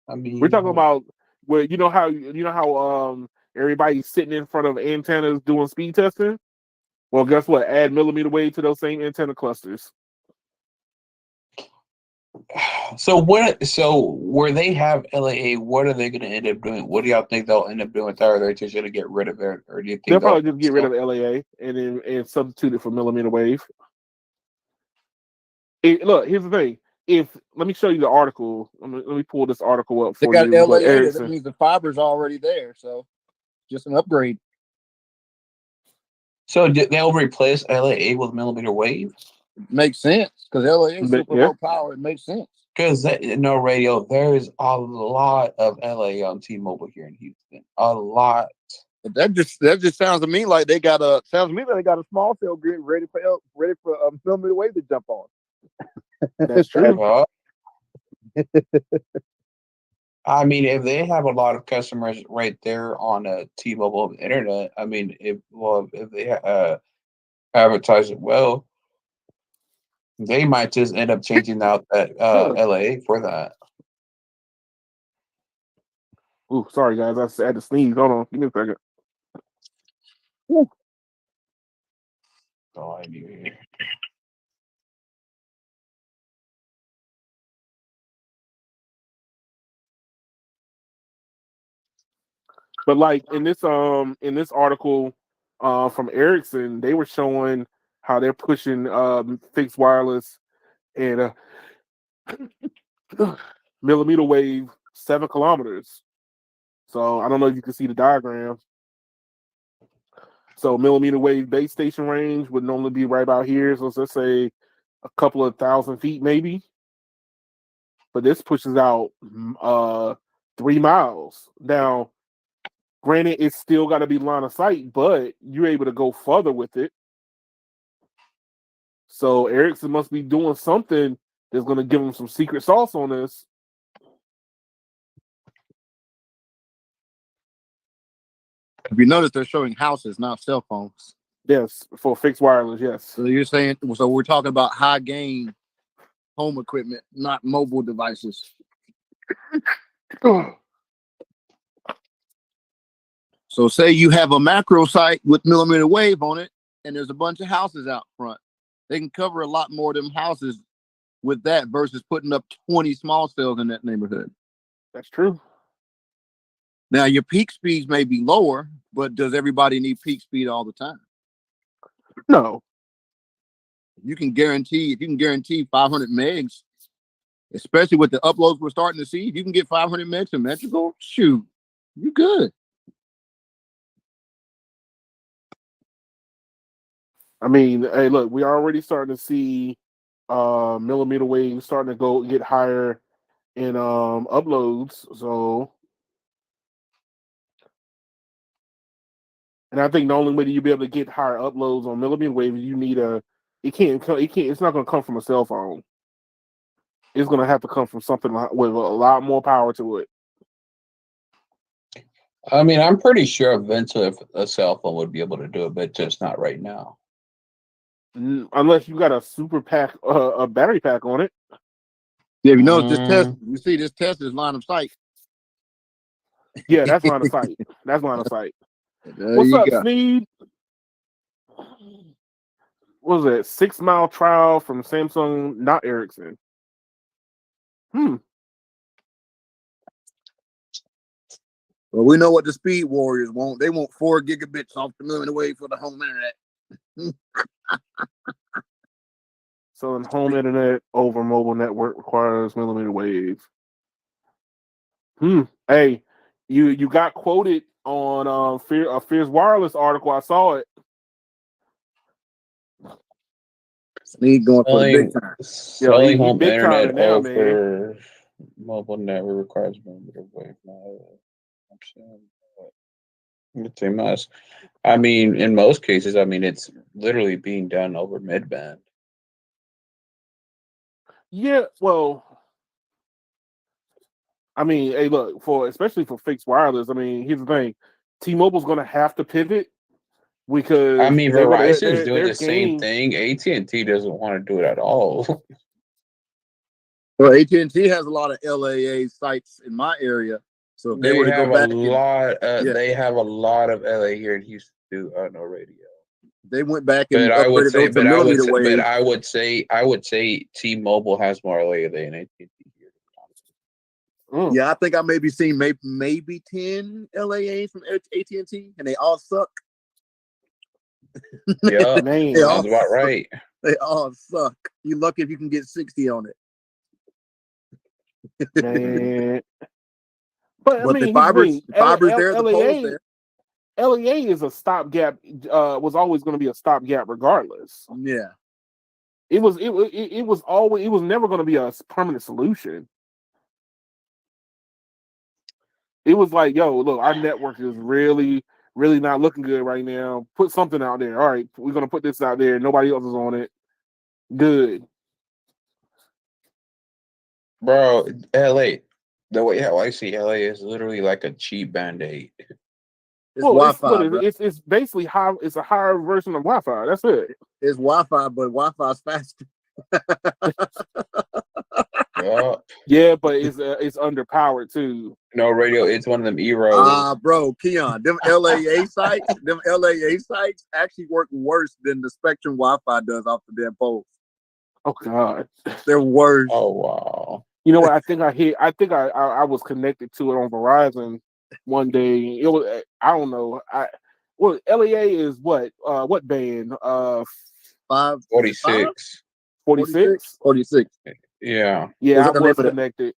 Speaker 3: I mean,
Speaker 2: we're talking about where you know how everybody's sitting in front of antennas doing speed testing. Well, guess what? Add millimeter wave to those same antenna clusters.
Speaker 3: So where they have LAA, what are they going to end up doing? What do y'all think they'll end up doing with that? Are they just going to get rid of it, or do you think
Speaker 2: they'll probably just get rid of LAA and substitute it for millimeter wave? Look, here's the thing. Let me show you the article. Let me pull this article up for you.
Speaker 1: They got LAA. That means the fiber's already there, so just an upgrade.
Speaker 3: So they'll replace LAA with millimeter wave?
Speaker 1: Makes sense because LA is
Speaker 2: But,
Speaker 1: super
Speaker 2: yeah.
Speaker 1: low power. It makes sense.
Speaker 3: Because no radio, there's a lot of LA on T-Mobile here in Houston. A lot.
Speaker 1: But that just sounds to me like they got a small cell grid ready for millimeter wave to jump on.
Speaker 2: That's true.
Speaker 3: I mean, if they have a lot of customers right there on a T-Mobile internet, I mean, if they advertise it well, they might just end up changing out that LA for that.
Speaker 2: Ooh, sorry guys, I had to sneeze. Hold on, give me a second. Ooh.
Speaker 3: Oh, I knew it.
Speaker 2: But like in this article from Ericsson, they were showing how they're pushing fixed wireless and millimeter wave 7 kilometers. So I don't know if you can see the diagram. So millimeter wave base station range would normally be right about here. So let's say a couple of 1,000 feet maybe. But this pushes out 3 miles. Now, granted, it's still got to be line of sight, but you're able to go further with it. So Ericsson must be doing something that's going to give them some secret sauce on this.
Speaker 1: If you notice, they're showing houses, not cell phones.
Speaker 2: Yes, for fixed wireless, yes.
Speaker 1: So you're saying, so we're talking about high gain home equipment, not mobile devices. So say you have a macro site with millimeter wave on it, and there's a bunch of houses out front. They can cover a lot more of them houses with that versus putting up 20 small cells in that neighborhood.
Speaker 2: That's true.
Speaker 1: Now your peak speeds may be lower, but does everybody need peak speed all the time?
Speaker 2: No.
Speaker 1: If you can guarantee 500 megs, especially with the uploads we're starting to see, if you can get 500 megs symmetrical, shoot, you're good.
Speaker 2: I mean, hey, look, we already starting to see millimeter wave starting to get higher in uploads. So, and I think the only way that you'll be able to get higher uploads on millimeter wave is you need it's not going to come from a cell phone. It's going to have to come from something with a lot more power to it.
Speaker 3: I mean, I'm pretty sure eventually a cell phone would be able to do it, but just not right now.
Speaker 2: Unless you got a super pack, a battery pack on it.
Speaker 1: Yeah, you know this test. You see, this test is line of sight.
Speaker 2: Yeah, that's line of sight. That's line of sight.
Speaker 1: There
Speaker 2: What's
Speaker 1: you
Speaker 2: up,
Speaker 1: go.
Speaker 2: Sneed? What was it? 6 mile trial from Samsung, not Ericsson.
Speaker 1: Well, we know what the speed warriors want. They want 4 gigabits off the millimeter wave for the home internet.
Speaker 2: So, in home internet over mobile network requires millimeter wave. Hey, you got quoted on a Fierce Wireless article. I saw it.
Speaker 1: Sneed going for the big time.
Speaker 3: Selling
Speaker 2: he
Speaker 3: home
Speaker 2: big time
Speaker 3: internet
Speaker 2: now,
Speaker 3: over mobile network requires millimeter wave. It's a must. I mean, in most cases, I mean, it's literally being done over mid-band.
Speaker 2: Yeah, well, I mean, hey, look, especially for fixed wireless. I mean, here's the thing: T-Mobile's going to have to pivot because
Speaker 3: I mean, Verizon's doing
Speaker 2: their
Speaker 3: the same thing. AT&T doesn't want to do it at all.
Speaker 1: Well, AT&T has a lot of LAA sites in my area, so if they were to go back,
Speaker 3: they have a lot of LA here in Houston too. No radio.
Speaker 1: They went back and
Speaker 3: But I would
Speaker 1: upgraded
Speaker 3: say,
Speaker 1: those to millimeter wave.
Speaker 3: but I would say T-Mobile has more LA than AT&T here.
Speaker 1: Yeah, I think I maybe seen maybe 10 LAAs from AT&T, and they all suck.
Speaker 3: Yeah,
Speaker 2: Man,
Speaker 3: sounds about right.
Speaker 1: They all suck. You're lucky if you can get 60 on it.
Speaker 2: Man. But I mean,
Speaker 1: the fiber's there, the pole's there.
Speaker 2: LAA is a stopgap. Was always going to be a stopgap, regardless.
Speaker 1: Yeah.
Speaker 2: it was always, it was never going to be a permanent solution. It was like, yo, look, our network is really not looking good right now. Put something out there. All right, we're gonna put this out there. Nobody else is on it. Good.
Speaker 3: Bro, LA. The way how I see LA is literally like a cheap band-aid.
Speaker 1: It's
Speaker 2: Well,
Speaker 1: Wi-Fi, bro.
Speaker 2: it's basically it's a higher version of Wi-Fi. That's it.
Speaker 1: It's Wi-Fi, but Wi-Fi's faster.
Speaker 3: Yeah.
Speaker 2: Yeah, but it's underpowered too.
Speaker 3: No radio, it's one of them Eros.
Speaker 1: Bro, Keon, them LAA sites actually work worse than the Spectrum Wi-Fi does off the damn poles.
Speaker 2: Oh God.
Speaker 1: They're worse.
Speaker 3: Oh wow.
Speaker 2: You know what? I think I was connected to it on Verizon one day. It was, I don't know. LAA is what band?
Speaker 3: 46.
Speaker 2: 46?
Speaker 1: 46.
Speaker 3: Yeah.
Speaker 2: Yeah, I
Speaker 1: the name
Speaker 2: was
Speaker 1: of it?
Speaker 2: connected.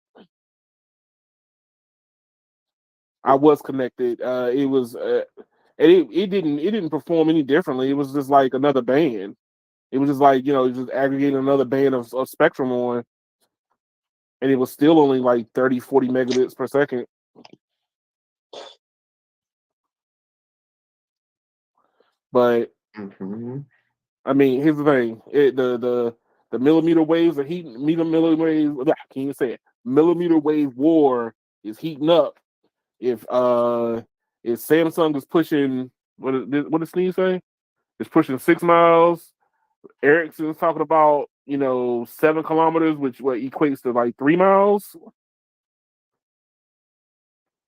Speaker 2: I was connected. It was it didn't perform any differently. It was just like another band. It was just like, just aggregating another band of spectrum on, and it was still only like 30, 40 megabits per second. But I mean, here's the thing: the millimeter waves, millimeter waves. I can't even say it. Millimeter wave war is heating up. If Samsung is pushing, what does Steve say? It's pushing 6 miles. Ericsson's talking about 7 kilometers, which what equates to like 3 miles.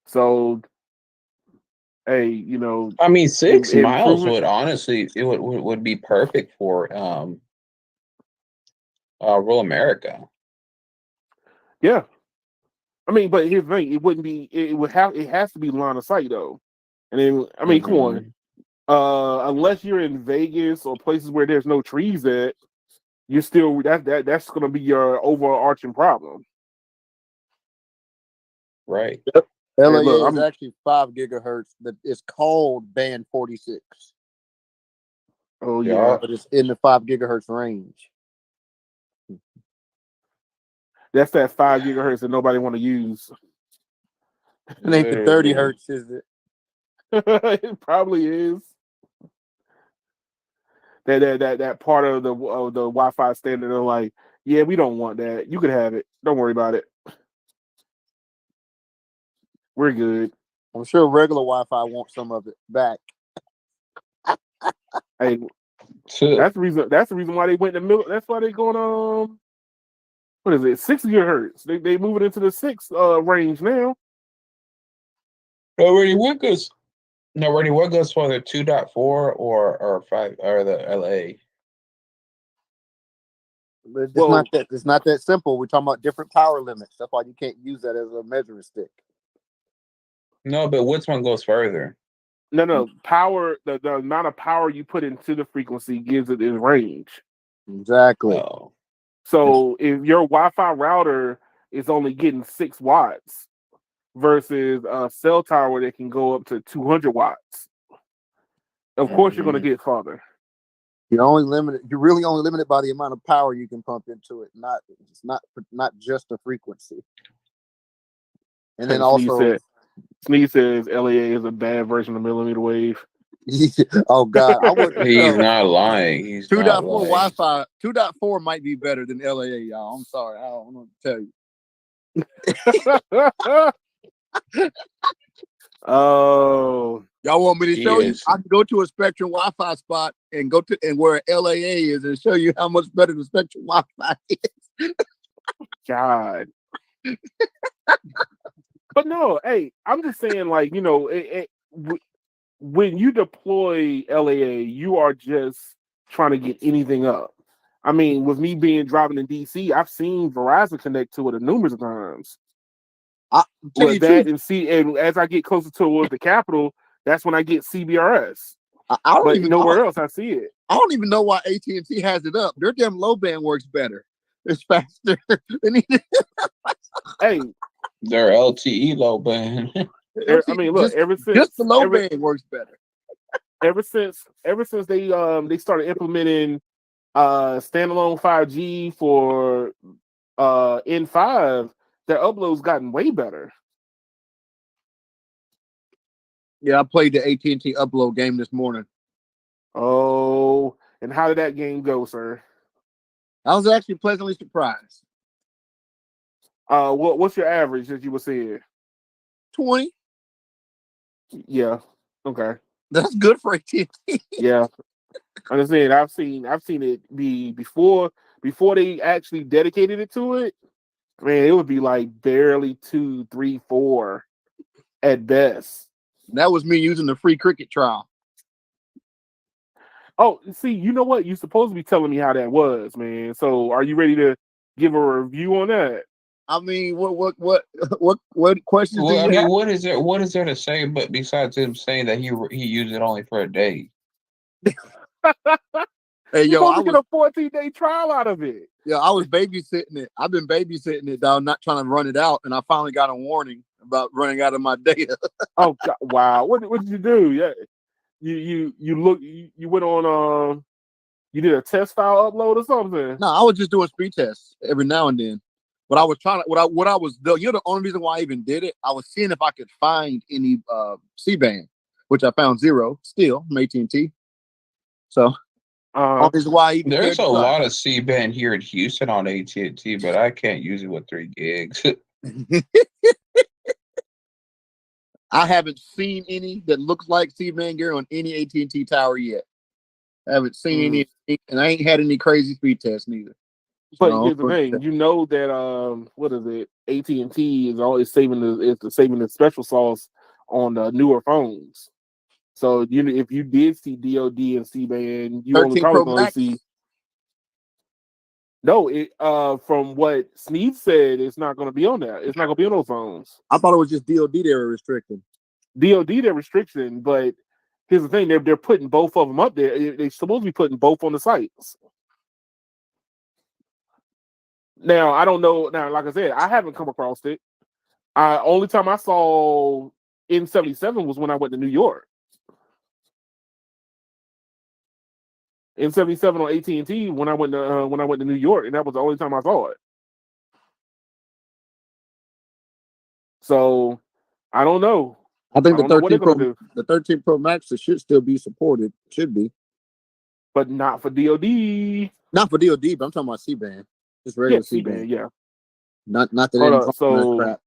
Speaker 2: So, hey,
Speaker 3: I mean, 6 miles
Speaker 2: improvement.
Speaker 3: would honestly it would be perfect for rural America.
Speaker 2: Yeah. I mean, but here's the thing: it wouldn't be. It has to be line of sight though. And then, I mean, come on. Unless you're in Vegas or places where there's no trees at, you're still that's going to be your overarching problem.
Speaker 3: Right.
Speaker 1: Yep. LAA
Speaker 2: Hey, look,
Speaker 1: is actually 5 gigahertz. That it's called band 46.
Speaker 2: Oh yeah,
Speaker 1: but it's in the 5 gigahertz range.
Speaker 2: that's that 5 gigahertz that nobody want to use.
Speaker 1: It ain't the 30 hertz, is it?
Speaker 2: It probably is. That part of the Wi-Fi standard. They're like, yeah, we don't want that. You could have it. Don't worry about it. We're good.
Speaker 1: I'm sure regular Wi-Fi wants some of it back.
Speaker 2: Hey, that's the reason. That's the reason why they went in the middle. That's why they going what is it? 6 gigahertz. They move it into the 6 range now.
Speaker 3: Already what goes for the 2.4 or 5 or the LA?
Speaker 1: It's not that simple. We're talking about different power limits. That's why you can't use that as a measuring stick.
Speaker 3: No, but which one goes further?
Speaker 2: No. Power. The amount of power you put into the frequency gives it its range.
Speaker 1: Exactly.
Speaker 3: Oh.
Speaker 2: So if your Wi-Fi router is only getting 6 watts versus a cell tower that can go up to 200 watts, of course you're going to get farther.
Speaker 1: You're really only limited by the amount of power you can pump into it, not just the frequency. And then also,
Speaker 2: Sneeze says LAA is a bad version of millimeter wave.
Speaker 1: Oh God,
Speaker 3: He's not lying. He's
Speaker 1: 2.4 Wi-Fi. 2.4 might be better than LAA, y'all. I'm sorry, I don't know what to tell you.
Speaker 2: Oh,
Speaker 1: y'all want me to show you? I can go to a Spectrum Wi-Fi spot and go to where LAA is and show you how much better the Spectrum Wi-Fi is.
Speaker 2: God. But no, hey, I'm just saying, like, when you deploy LAA, you are just trying to get anything up. I mean, with me driving in DC, I've seen Verizon connect to it numerous times. And as I get closer towards the capital, that's when I get CBRS. Nowhere else I see it.
Speaker 1: I don't even know why AT&T has it up. Their damn low band works better. It's faster.
Speaker 2: Hey,
Speaker 3: their LTE low band.
Speaker 2: I mean, look, ever since
Speaker 1: just the low band works better.
Speaker 2: Ever since they started implementing standalone 5G for N5, their upload's gotten way better.
Speaker 1: Yeah, I played the AT&T upload game this morning.
Speaker 2: Oh, and how did that game go, sir?
Speaker 1: I was actually pleasantly surprised.
Speaker 2: What's your average that you were saying?
Speaker 1: 20.
Speaker 2: Yeah. Okay.
Speaker 1: That's good for AT&T.
Speaker 2: Yeah. I'm just saying I've seen it be before they actually dedicated it to it. Man, it would be like barely 2, 3, 4 at best.
Speaker 1: That was me using the free cricket trial.
Speaker 2: Oh, see, you know what? You're supposed to be telling me how that was, man. So, are you ready to give a review on that?
Speaker 1: I mean, what questions do
Speaker 3: Well, I
Speaker 1: you
Speaker 3: mean,
Speaker 1: have?
Speaker 3: what is there to say? But besides him saying that he used it only for a day.
Speaker 1: Hey,
Speaker 2: You're
Speaker 1: yo,
Speaker 2: supposed to get a 14-day trial out of it.
Speaker 1: Yeah, I was babysitting it. I've been babysitting it, dog, not trying to run it out, and I finally got a warning about running out of my data.
Speaker 2: Oh God, wow! What did you do? Yeah, you went on you did a test file upload or something.
Speaker 1: No, I was just doing speed tests every now and then. But I was trying to what I was the only reason why I even did it, I was seeing if I could find any C-band, which I found zero still from AT&T. So only reason why I even cared
Speaker 3: There's
Speaker 1: to
Speaker 3: a
Speaker 1: try.
Speaker 3: lot of C-band here in Houston on AT&T, but I can't use it with 3 gigs.
Speaker 1: I haven't seen any that looks like C-band gear on any AT&T tower yet. I haven't seen any, and I ain't had any crazy speed tests neither.
Speaker 2: But here's the thing, you know that what is it? AT&T is always saving the special sauce on the newer phones. So if you did see DoD and C-band, you only
Speaker 1: 13
Speaker 2: probably
Speaker 1: Pro
Speaker 2: going to
Speaker 1: Max.
Speaker 2: see. No, from what Sneed said, it's not going to be on there. It's not going to be on those phones.
Speaker 1: I thought it was just DoD they were restricting.
Speaker 2: DoD they're restriction, but here's the thing: they're putting both of them up there. They're supposed to be putting both on the sites. Now I don't know. Now, like I said, I haven't come across it. Only time I saw N77 was when I went to New York. N77 on AT&T when I went to New York, and that was the only time I saw it. So I don't know.
Speaker 1: I think
Speaker 2: I don't know what they're gonna do.
Speaker 1: the 13 Pro Max should still be supported. Should be,
Speaker 2: but not for DoD.
Speaker 1: Not for DoD, but I'm talking about C-band. Just regular C-band.
Speaker 2: Yeah.
Speaker 1: Not that
Speaker 2: Hold up. So
Speaker 1: crap.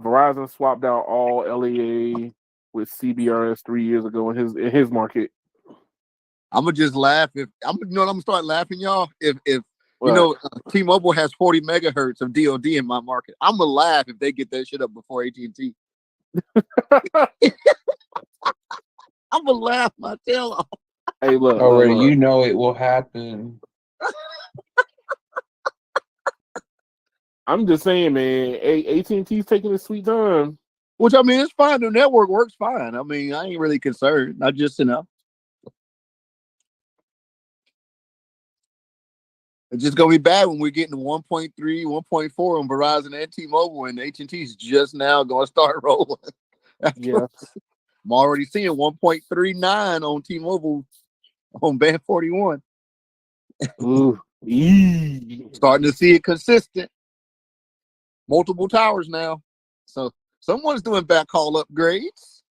Speaker 2: Verizon swapped out all LAA with CBRS 3 years ago in his market.
Speaker 1: I'm gonna just laugh I'm gonna start laughing, y'all. If T-Mobile has 40 megahertz of DoD in my market, I'm gonna laugh if they get that shit up before AT&T. I'm gonna laugh my tail off.
Speaker 2: Hey, look.
Speaker 3: You know it will happen.
Speaker 2: I'm just saying, man. AT&T's taking a sweet time.
Speaker 1: Which, I mean, it's fine. The network works fine. I mean, I ain't really concerned. I just, it's just gonna be bad when we're getting 1.3, 1.4 on Verizon and T-Mobile, and AT&T's just now gonna start rolling.
Speaker 2: Yeah,
Speaker 1: I'm already seeing 1.39 on T-Mobile on band 41.
Speaker 2: Ooh.
Speaker 1: Starting to see it consistent. Multiple towers now. So someone's doing backhaul upgrades.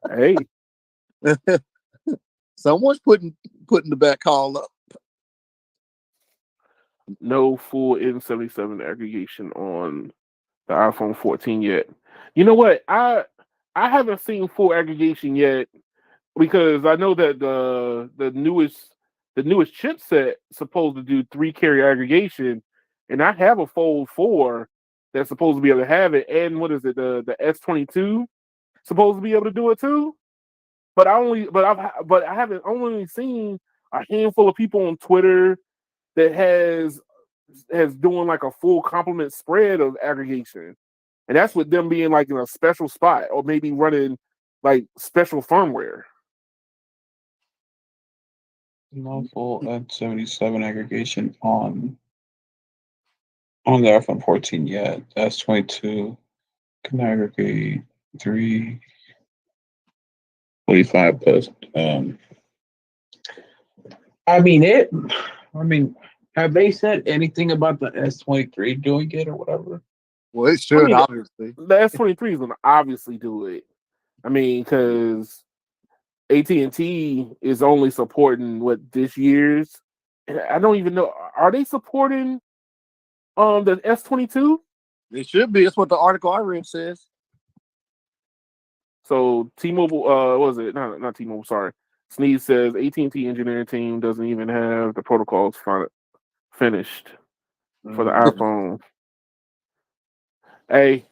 Speaker 2: Hey.
Speaker 1: Someone's putting the backhaul up.
Speaker 2: No full N77 aggregation on the iPhone 14 yet. You know what? I haven't seen full aggregation yet because I know that the newest chipset supposed to do 3 carrier aggregation, and I have a Fold 4 that's supposed to be able to have it, and what is it, the S22 supposed to be able to do it too. But I haven't only seen a handful of people on Twitter that has doing like a full complement spread of aggregation, and that's with them being like in a special spot or maybe running like special firmware.
Speaker 3: No full N77 aggregation on the iPhone 14 yet. That's 22 can aggregate 345 plus I mean it. I mean, have they said anything about the S23 doing it or whatever?
Speaker 1: Well, it
Speaker 2: I
Speaker 1: should
Speaker 2: mean,
Speaker 1: obviously.
Speaker 2: the S23 is going to obviously do it. I mean, because AT&T is only supporting what this year's. And I don't even know. Are they supporting the S22?
Speaker 1: It should be. That's what the article I read says.
Speaker 2: So T-Mobile, what was it? Not T-Mobile. Sorry, Sneeze says AT&T engineering team doesn't even have the protocols finished for the iPhone. Hey,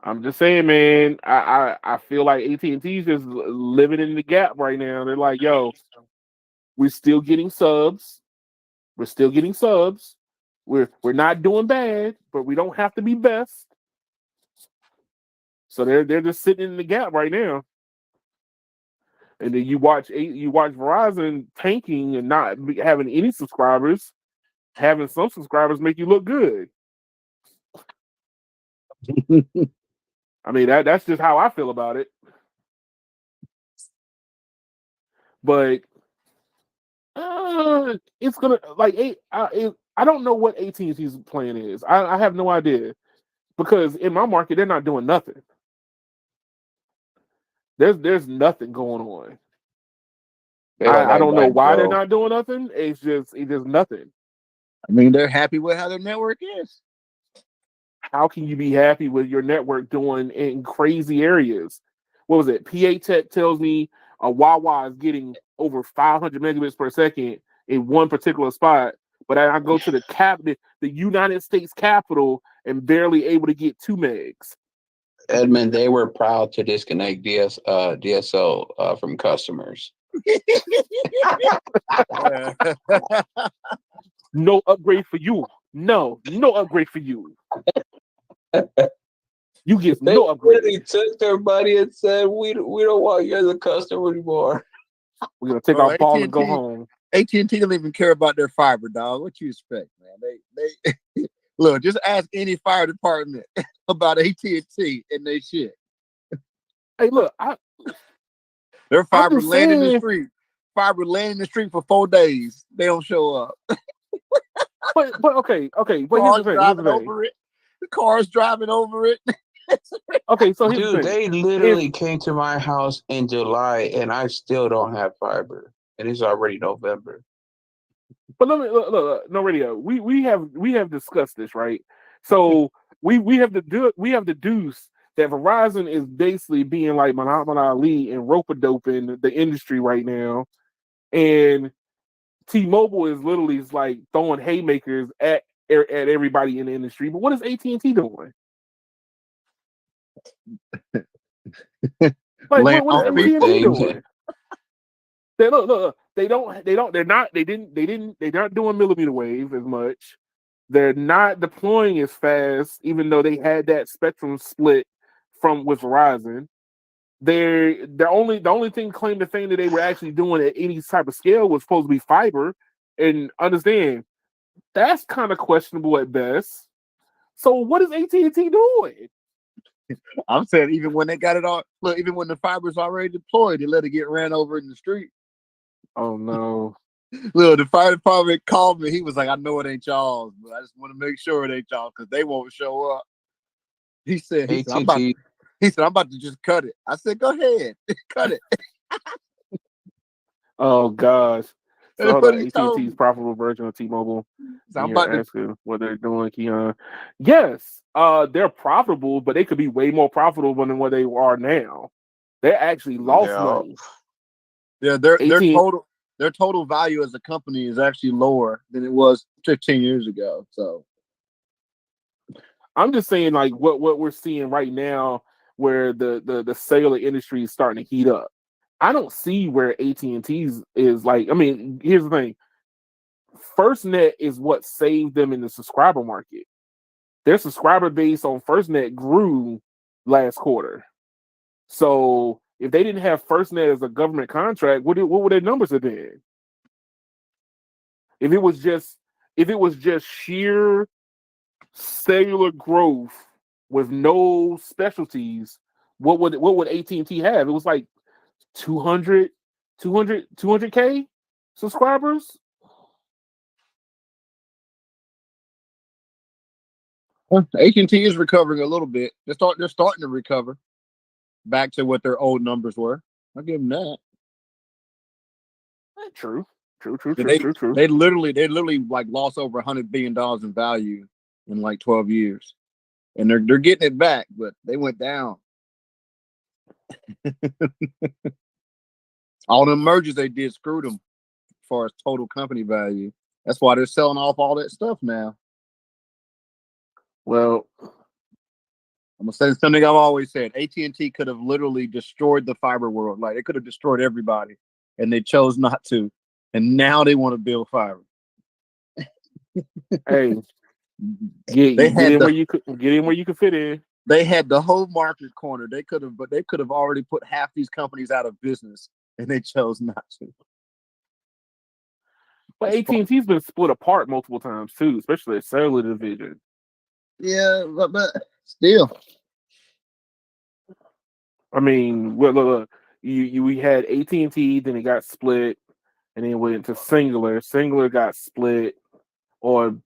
Speaker 2: I'm just saying, man. I feel like AT&T's just living in the gap right now. They're like, yo, we're still getting subs. We're still getting subs. We're not doing bad, but we don't have to be best. So they're just sitting in the gap right now. And then you watch Verizon tanking and not having any subscribers. Having some subscribers make you look good. I mean that's just how I feel about it. But it's gonna I don't know what AT&T's plan is. I have no idea because in my market they're not doing nothing. There's nothing going on. I don't know why they're not doing nothing. It's just nothing.
Speaker 1: I mean, they're happy with how their network is.
Speaker 2: How can you be happy with your network doing in crazy areas? What was it? PA Tech tells me a Wawa is getting over 500 megabits per second in one particular spot, but I go to the United States Capitol, and barely able to get 2 megs.
Speaker 3: Edmund, they were proud to disconnect DSL from customers.
Speaker 2: No upgrade for you. No upgrade for you. You get
Speaker 3: They
Speaker 2: no upgrade.
Speaker 3: really took their money and said, "We don't want you as a customer anymore.
Speaker 2: We're gonna take our ball and go home."
Speaker 1: AT&T don't even care about their fiber, dog. What you expect, man? They look. Just ask any fire department about AT&T and they shit.
Speaker 2: Hey, look,
Speaker 1: their fiber laying in the street. Fiber laying in the street for 4 days. They don't show up.
Speaker 2: but okay. But here's the thing.
Speaker 1: The car's driving over it.
Speaker 2: Okay, so here's
Speaker 3: Dude, they literally came to my house in July, and I still don't have fiber, and it's already November.
Speaker 2: But let me look, no radio. We have discussed this, right? So we have deduced that Verizon is basically being like Muhammad Ali and rope-a-doping the industry right now, and T-Mobile is literally like throwing haymakers at everybody in the industry. But what is AT&T doing? Like what is AT&T doing? They're not doing millimeter wave as much. They're not deploying as fast, even though they had that spectrum split with Verizon. The only thing claim to fame that they were actually doing at any type of scale was supposed to be fiber. And understand that's kind of questionable at best. So what is AT&T doing?
Speaker 1: I'm saying even when they got it all, look, even when the fiber's already deployed, they let it get ran over in the street.
Speaker 2: Oh no.
Speaker 1: Look, the fire department called me. He was like, I know it ain't y'all's, but I just want to make sure it ain't y'all because they won't show up. He said, I'm about to just cut it. I said, go ahead, cut it.
Speaker 2: Oh gosh. So hold on, AT&T's profitable version of T-Mobile.
Speaker 1: So I'm about to
Speaker 2: ask what they're doing, Keon. Yes, they're profitable, but they could be way more profitable than what they are now. They actually lost money.
Speaker 1: Yeah, their total value as a company is actually lower than it was 15 years ago. So
Speaker 2: I'm just saying, like what we're seeing right now, where the cellular industry is starting to heat up. I don't see where AT&T's is like. I mean, here's the thing. FirstNet is what saved them in the subscriber market. Their subscriber base on FirstNet grew last quarter. So if they didn't have FirstNet as a government contract, what would their numbers have been? If it was just sheer cellular growth with no specialties, what would AT&T have? It was like 200K subscribers.
Speaker 1: AT&T is recovering a little bit. They're starting to recover back to what their old numbers were. I'll give them that.
Speaker 2: True.
Speaker 1: They literally like lost over $100 billion in value in like 12 years, and they're getting it back, but they went down. All the mergers they did screwed them as far as total company value. That's why they're selling off all that stuff now.
Speaker 2: Well,
Speaker 1: I'm gonna say something I've always said. AT&T could have literally destroyed the fiber world. Like, they could have destroyed everybody, and they chose not to. And now they want to build fiber.
Speaker 2: hey, get in where you could fit in.
Speaker 1: They had the whole market corner. They could have already put half these companies out of business, and they chose not to.
Speaker 2: But AT&T's been split apart multiple times too, especially the cellular division.
Speaker 1: Yeah, but still.
Speaker 2: I mean, look, we had AT&T, then it got split, and then it went into Singular. Singular got split or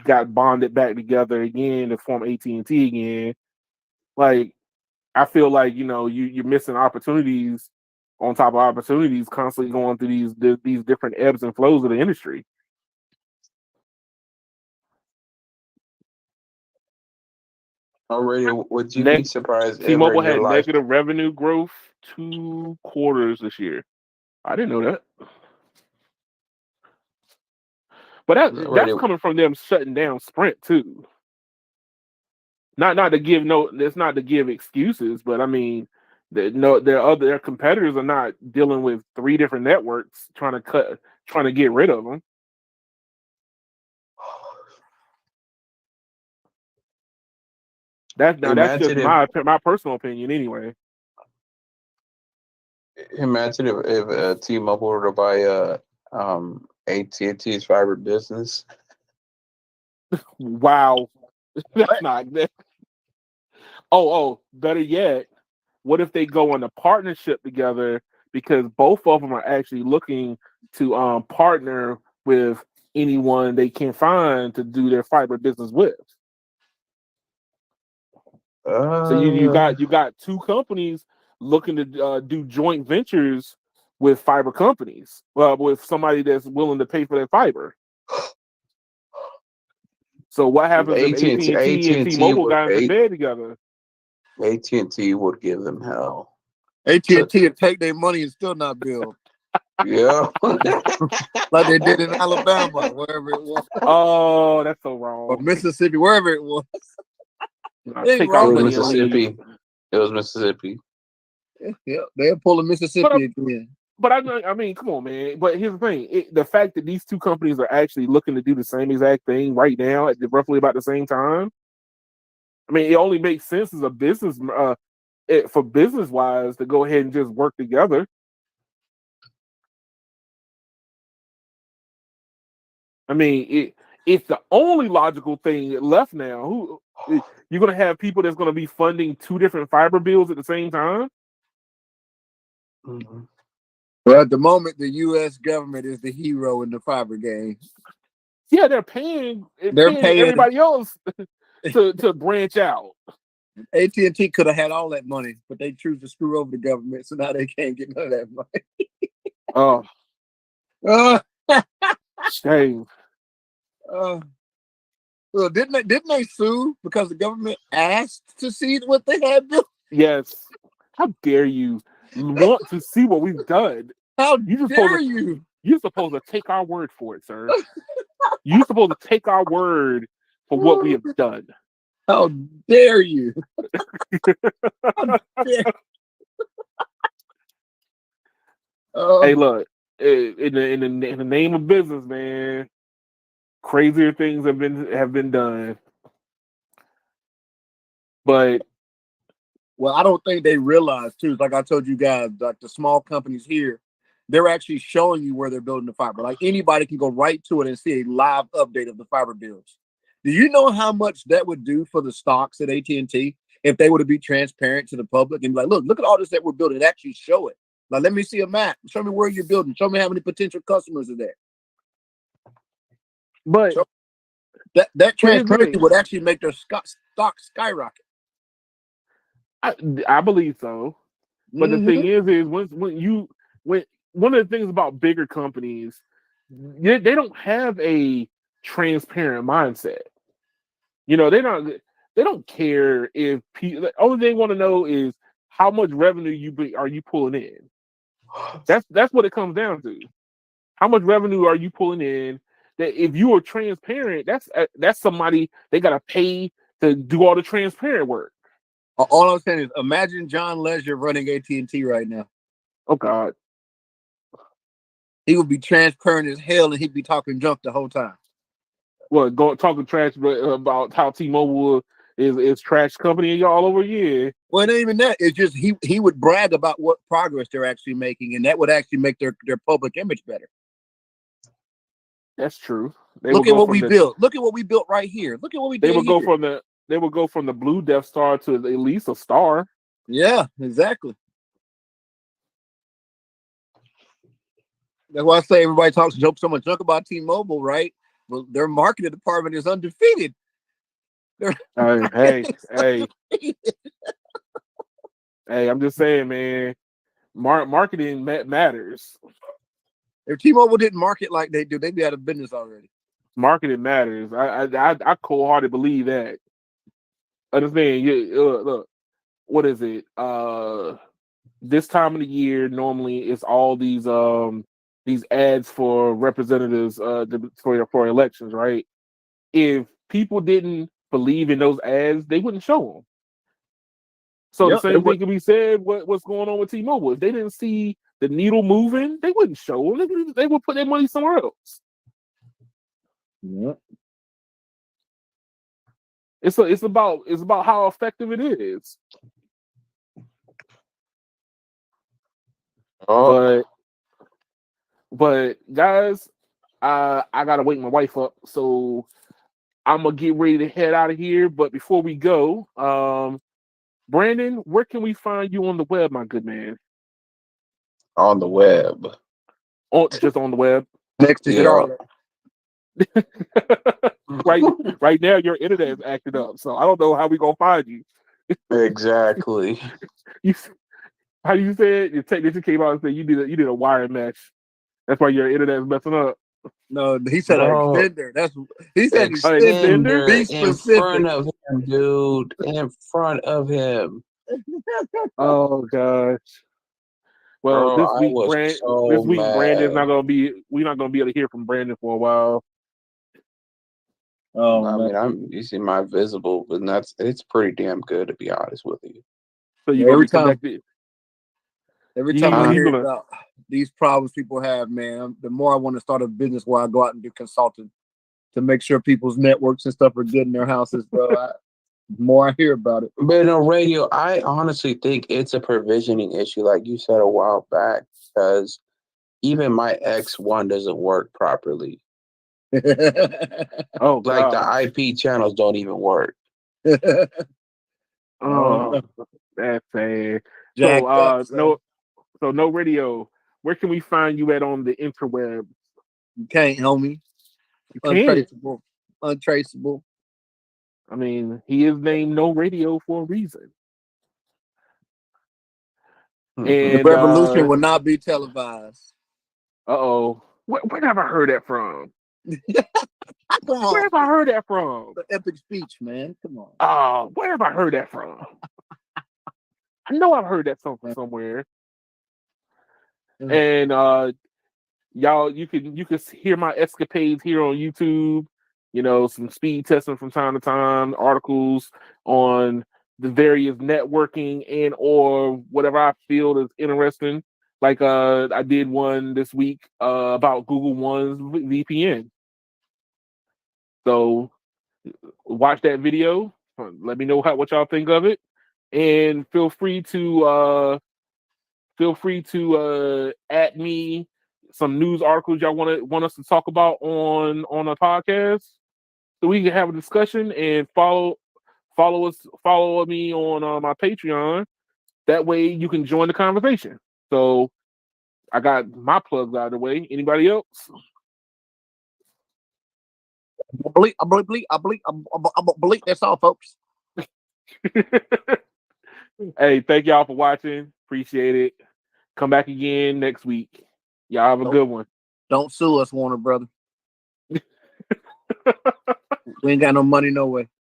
Speaker 2: got bonded back together again to form AT&T again. Like, I feel like, you're missing opportunities on top of opportunities, constantly going through these different ebbs and flows of the industry.
Speaker 3: Already, would you be surprised?
Speaker 2: T-Mobile had negative revenue growth 2 quarters this year. I didn't know that. But that's coming from them shutting down Sprint too. Not to give excuses, but I mean, their competitors are not dealing with 3 different networks trying to get rid of them. That's just my personal opinion anyway.
Speaker 3: Imagine if T-Mobile were to buy AT&T's fiber business.
Speaker 2: Wow, that's not that. Oh, better yet, what if they go in a partnership together, because both of them are actually looking to partner with anyone they can find to do their fiber business with. So you got 2 companies looking to do joint ventures with fiber companies, with somebody that's willing to pay for their fiber. So what happens if AT&T and T-Mobile got into bed together?
Speaker 3: AT&T would give them hell.
Speaker 1: AT&T would take their money and still not build.
Speaker 3: Yeah.
Speaker 1: Like they did in Alabama, wherever it was.
Speaker 2: Oh, that's so wrong.
Speaker 1: Or Mississippi, wherever it was.
Speaker 3: It was Mississippi. It was Mississippi.
Speaker 1: Yeah, they're pulling Mississippi again.
Speaker 2: But I mean, come on, man. But here's the thing: the fact that these 2 companies are actually looking to do the same exact thing right now at roughly about the same time. I mean, it only makes sense as a business, for business wise, to go ahead and just work together. I mean, it's the only logical thing left now. You're gonna have people that's gonna be funding 2 different fiber bills at the same time?
Speaker 3: Mm-hmm.
Speaker 1: Well, at the moment, the U.S. government is the hero in the fiber game.
Speaker 2: Yeah, they're paying everybody else to branch out.
Speaker 1: AT&T could have had all that money, but they choose to screw over the government, so now they can't get none of that money.
Speaker 2: Shame.
Speaker 1: Well, didn't they sue because the government asked to see what they had built?
Speaker 2: Yes. How dare you want to see what we've done?
Speaker 1: How dare you?
Speaker 2: You're supposed to take our word for it, sir. You're supposed to take our word for what we have done.
Speaker 1: How dare you? How dare.
Speaker 2: Hey, look, in the name of business, man, crazier things have been done. But
Speaker 1: I don't think they realize too. Like I told you guys, like the small companies here, they're actually showing you where they're building the fiber. Like anybody can go right to it and see a live update of the fiber builds. Do you know how much that would do for the stocks at AT&T if they were to be transparent to the public and be like, look at all this that we're building and actually show it? Like, let me see a map. Show me where you're building. Show me how many potential customers are there.
Speaker 2: But
Speaker 1: So that
Speaker 2: here's the
Speaker 1: transparency
Speaker 2: thing.
Speaker 1: would actually make their stock skyrocket.
Speaker 2: I believe so. But the thing is when one of the things about bigger companies, they don't have a transparent mindset. You know, they don't care if the only thing they want to know is how much revenue are you pulling in. That's what it comes down to. How much revenue are you pulling in? That if you are transparent, that's somebody they gotta pay to do all the transparent work.
Speaker 1: All I'm saying is, imagine John Legere running AT&T right now.
Speaker 2: Oh God,
Speaker 1: he would be transparent as hell, and he'd be talking junk the whole time.
Speaker 2: Well, talking trash about how T-Mobile is trash company all over? Yeah.
Speaker 1: Well, it ain't even that. It's just he would brag about what progress they're actually making, and that would actually make their public image better.
Speaker 2: That's true.
Speaker 1: Look at what we built. Look at what we built right here. Look at what we did.
Speaker 2: They would go from the blue Death Star to at least a star.
Speaker 1: Yeah, exactly. That's why I say everybody talks so much junk about T-Mobile, right? Well, their marketing department is undefeated.
Speaker 2: Hey, I'm just saying, man. Marketing matters.
Speaker 1: If T-Mobile didn't market like they do, they'd be out of business already.
Speaker 2: Marketing matters. I cold-hearted believe that. Understand? Look, what is it? This time of the year, normally it's all these ads for representatives for elections, right? If people didn't believe in those ads, they wouldn't show them. So the same thing can be said what's going on with T-Mobile. If they didn't see the needle moving, they wouldn't show them. They would put their money somewhere else.
Speaker 1: Yep.
Speaker 2: It's about how effective it is.
Speaker 3: Oh,
Speaker 2: But guys, I gotta wake my wife up, so I'm gonna get ready to head out of here. But before we go, Brandon, where can we find you on the web, my good man?
Speaker 3: on the web.
Speaker 2: Just on the web.
Speaker 1: Next to Charlotte.
Speaker 2: right now your internet is acting up, so I don't know how we gonna find you.
Speaker 3: Exactly.
Speaker 2: How you said your technician came out and said you did a wire mesh. That's why your internet is messing up.
Speaker 1: No, he said an extender. He said
Speaker 2: extender.
Speaker 1: Be specific.
Speaker 3: In front of him, dude. In front of him.
Speaker 2: Oh gosh. Well,
Speaker 3: Bro,
Speaker 2: this week, Brandon's not gonna be. We're not gonna be able to hear from Brandon for a while.
Speaker 3: I mean, I'm using my visible, but it's pretty damn good, to be honest with you.
Speaker 2: So you're gonna be connected.
Speaker 1: Every time I hear about these problems people have, man, the more I want to start a business where I go out and do consulting to make sure people's networks and stuff are good in their houses, bro. The more I hear about it.
Speaker 3: But on radio, I honestly think it's a provisioning issue, like you said a while back, because even my X1 doesn't work properly.
Speaker 2: Oh,
Speaker 3: like the IP channels don't even work.
Speaker 2: Oh, that's sad. So no radio. Where can we find you at on the interweb?
Speaker 1: You can't, homie.
Speaker 2: You
Speaker 1: Untraceable.
Speaker 2: I mean, he is named No Radio for a reason.
Speaker 1: And the revolution will not be televised.
Speaker 2: Uh-oh. Where have I heard that from? Where have I heard that from?
Speaker 1: The epic speech, man. Come on.
Speaker 2: Oh, where have I heard that from? I know I've heard that somewhere. And y'all, you can hear my escapades here on YouTube. You know, some speed testing from time to time, articles on the various networking and or whatever I feel is interesting. Like I did one this week about Google One's VPN. So watch that video. Let me know what y'all think of it, and feel free to at me some news articles y'all want us to talk about on a podcast, so we can have a discussion, and follow me on my Patreon. That way you can join the conversation. So I got my plugs out of the way. Anybody else?
Speaker 1: I believe that's all, folks.
Speaker 2: Hey, thank y'all for watching. Appreciate it. Come back again next week. Y'all have a good one.
Speaker 1: Don't sue us, Warner brother. We ain't got no money no way.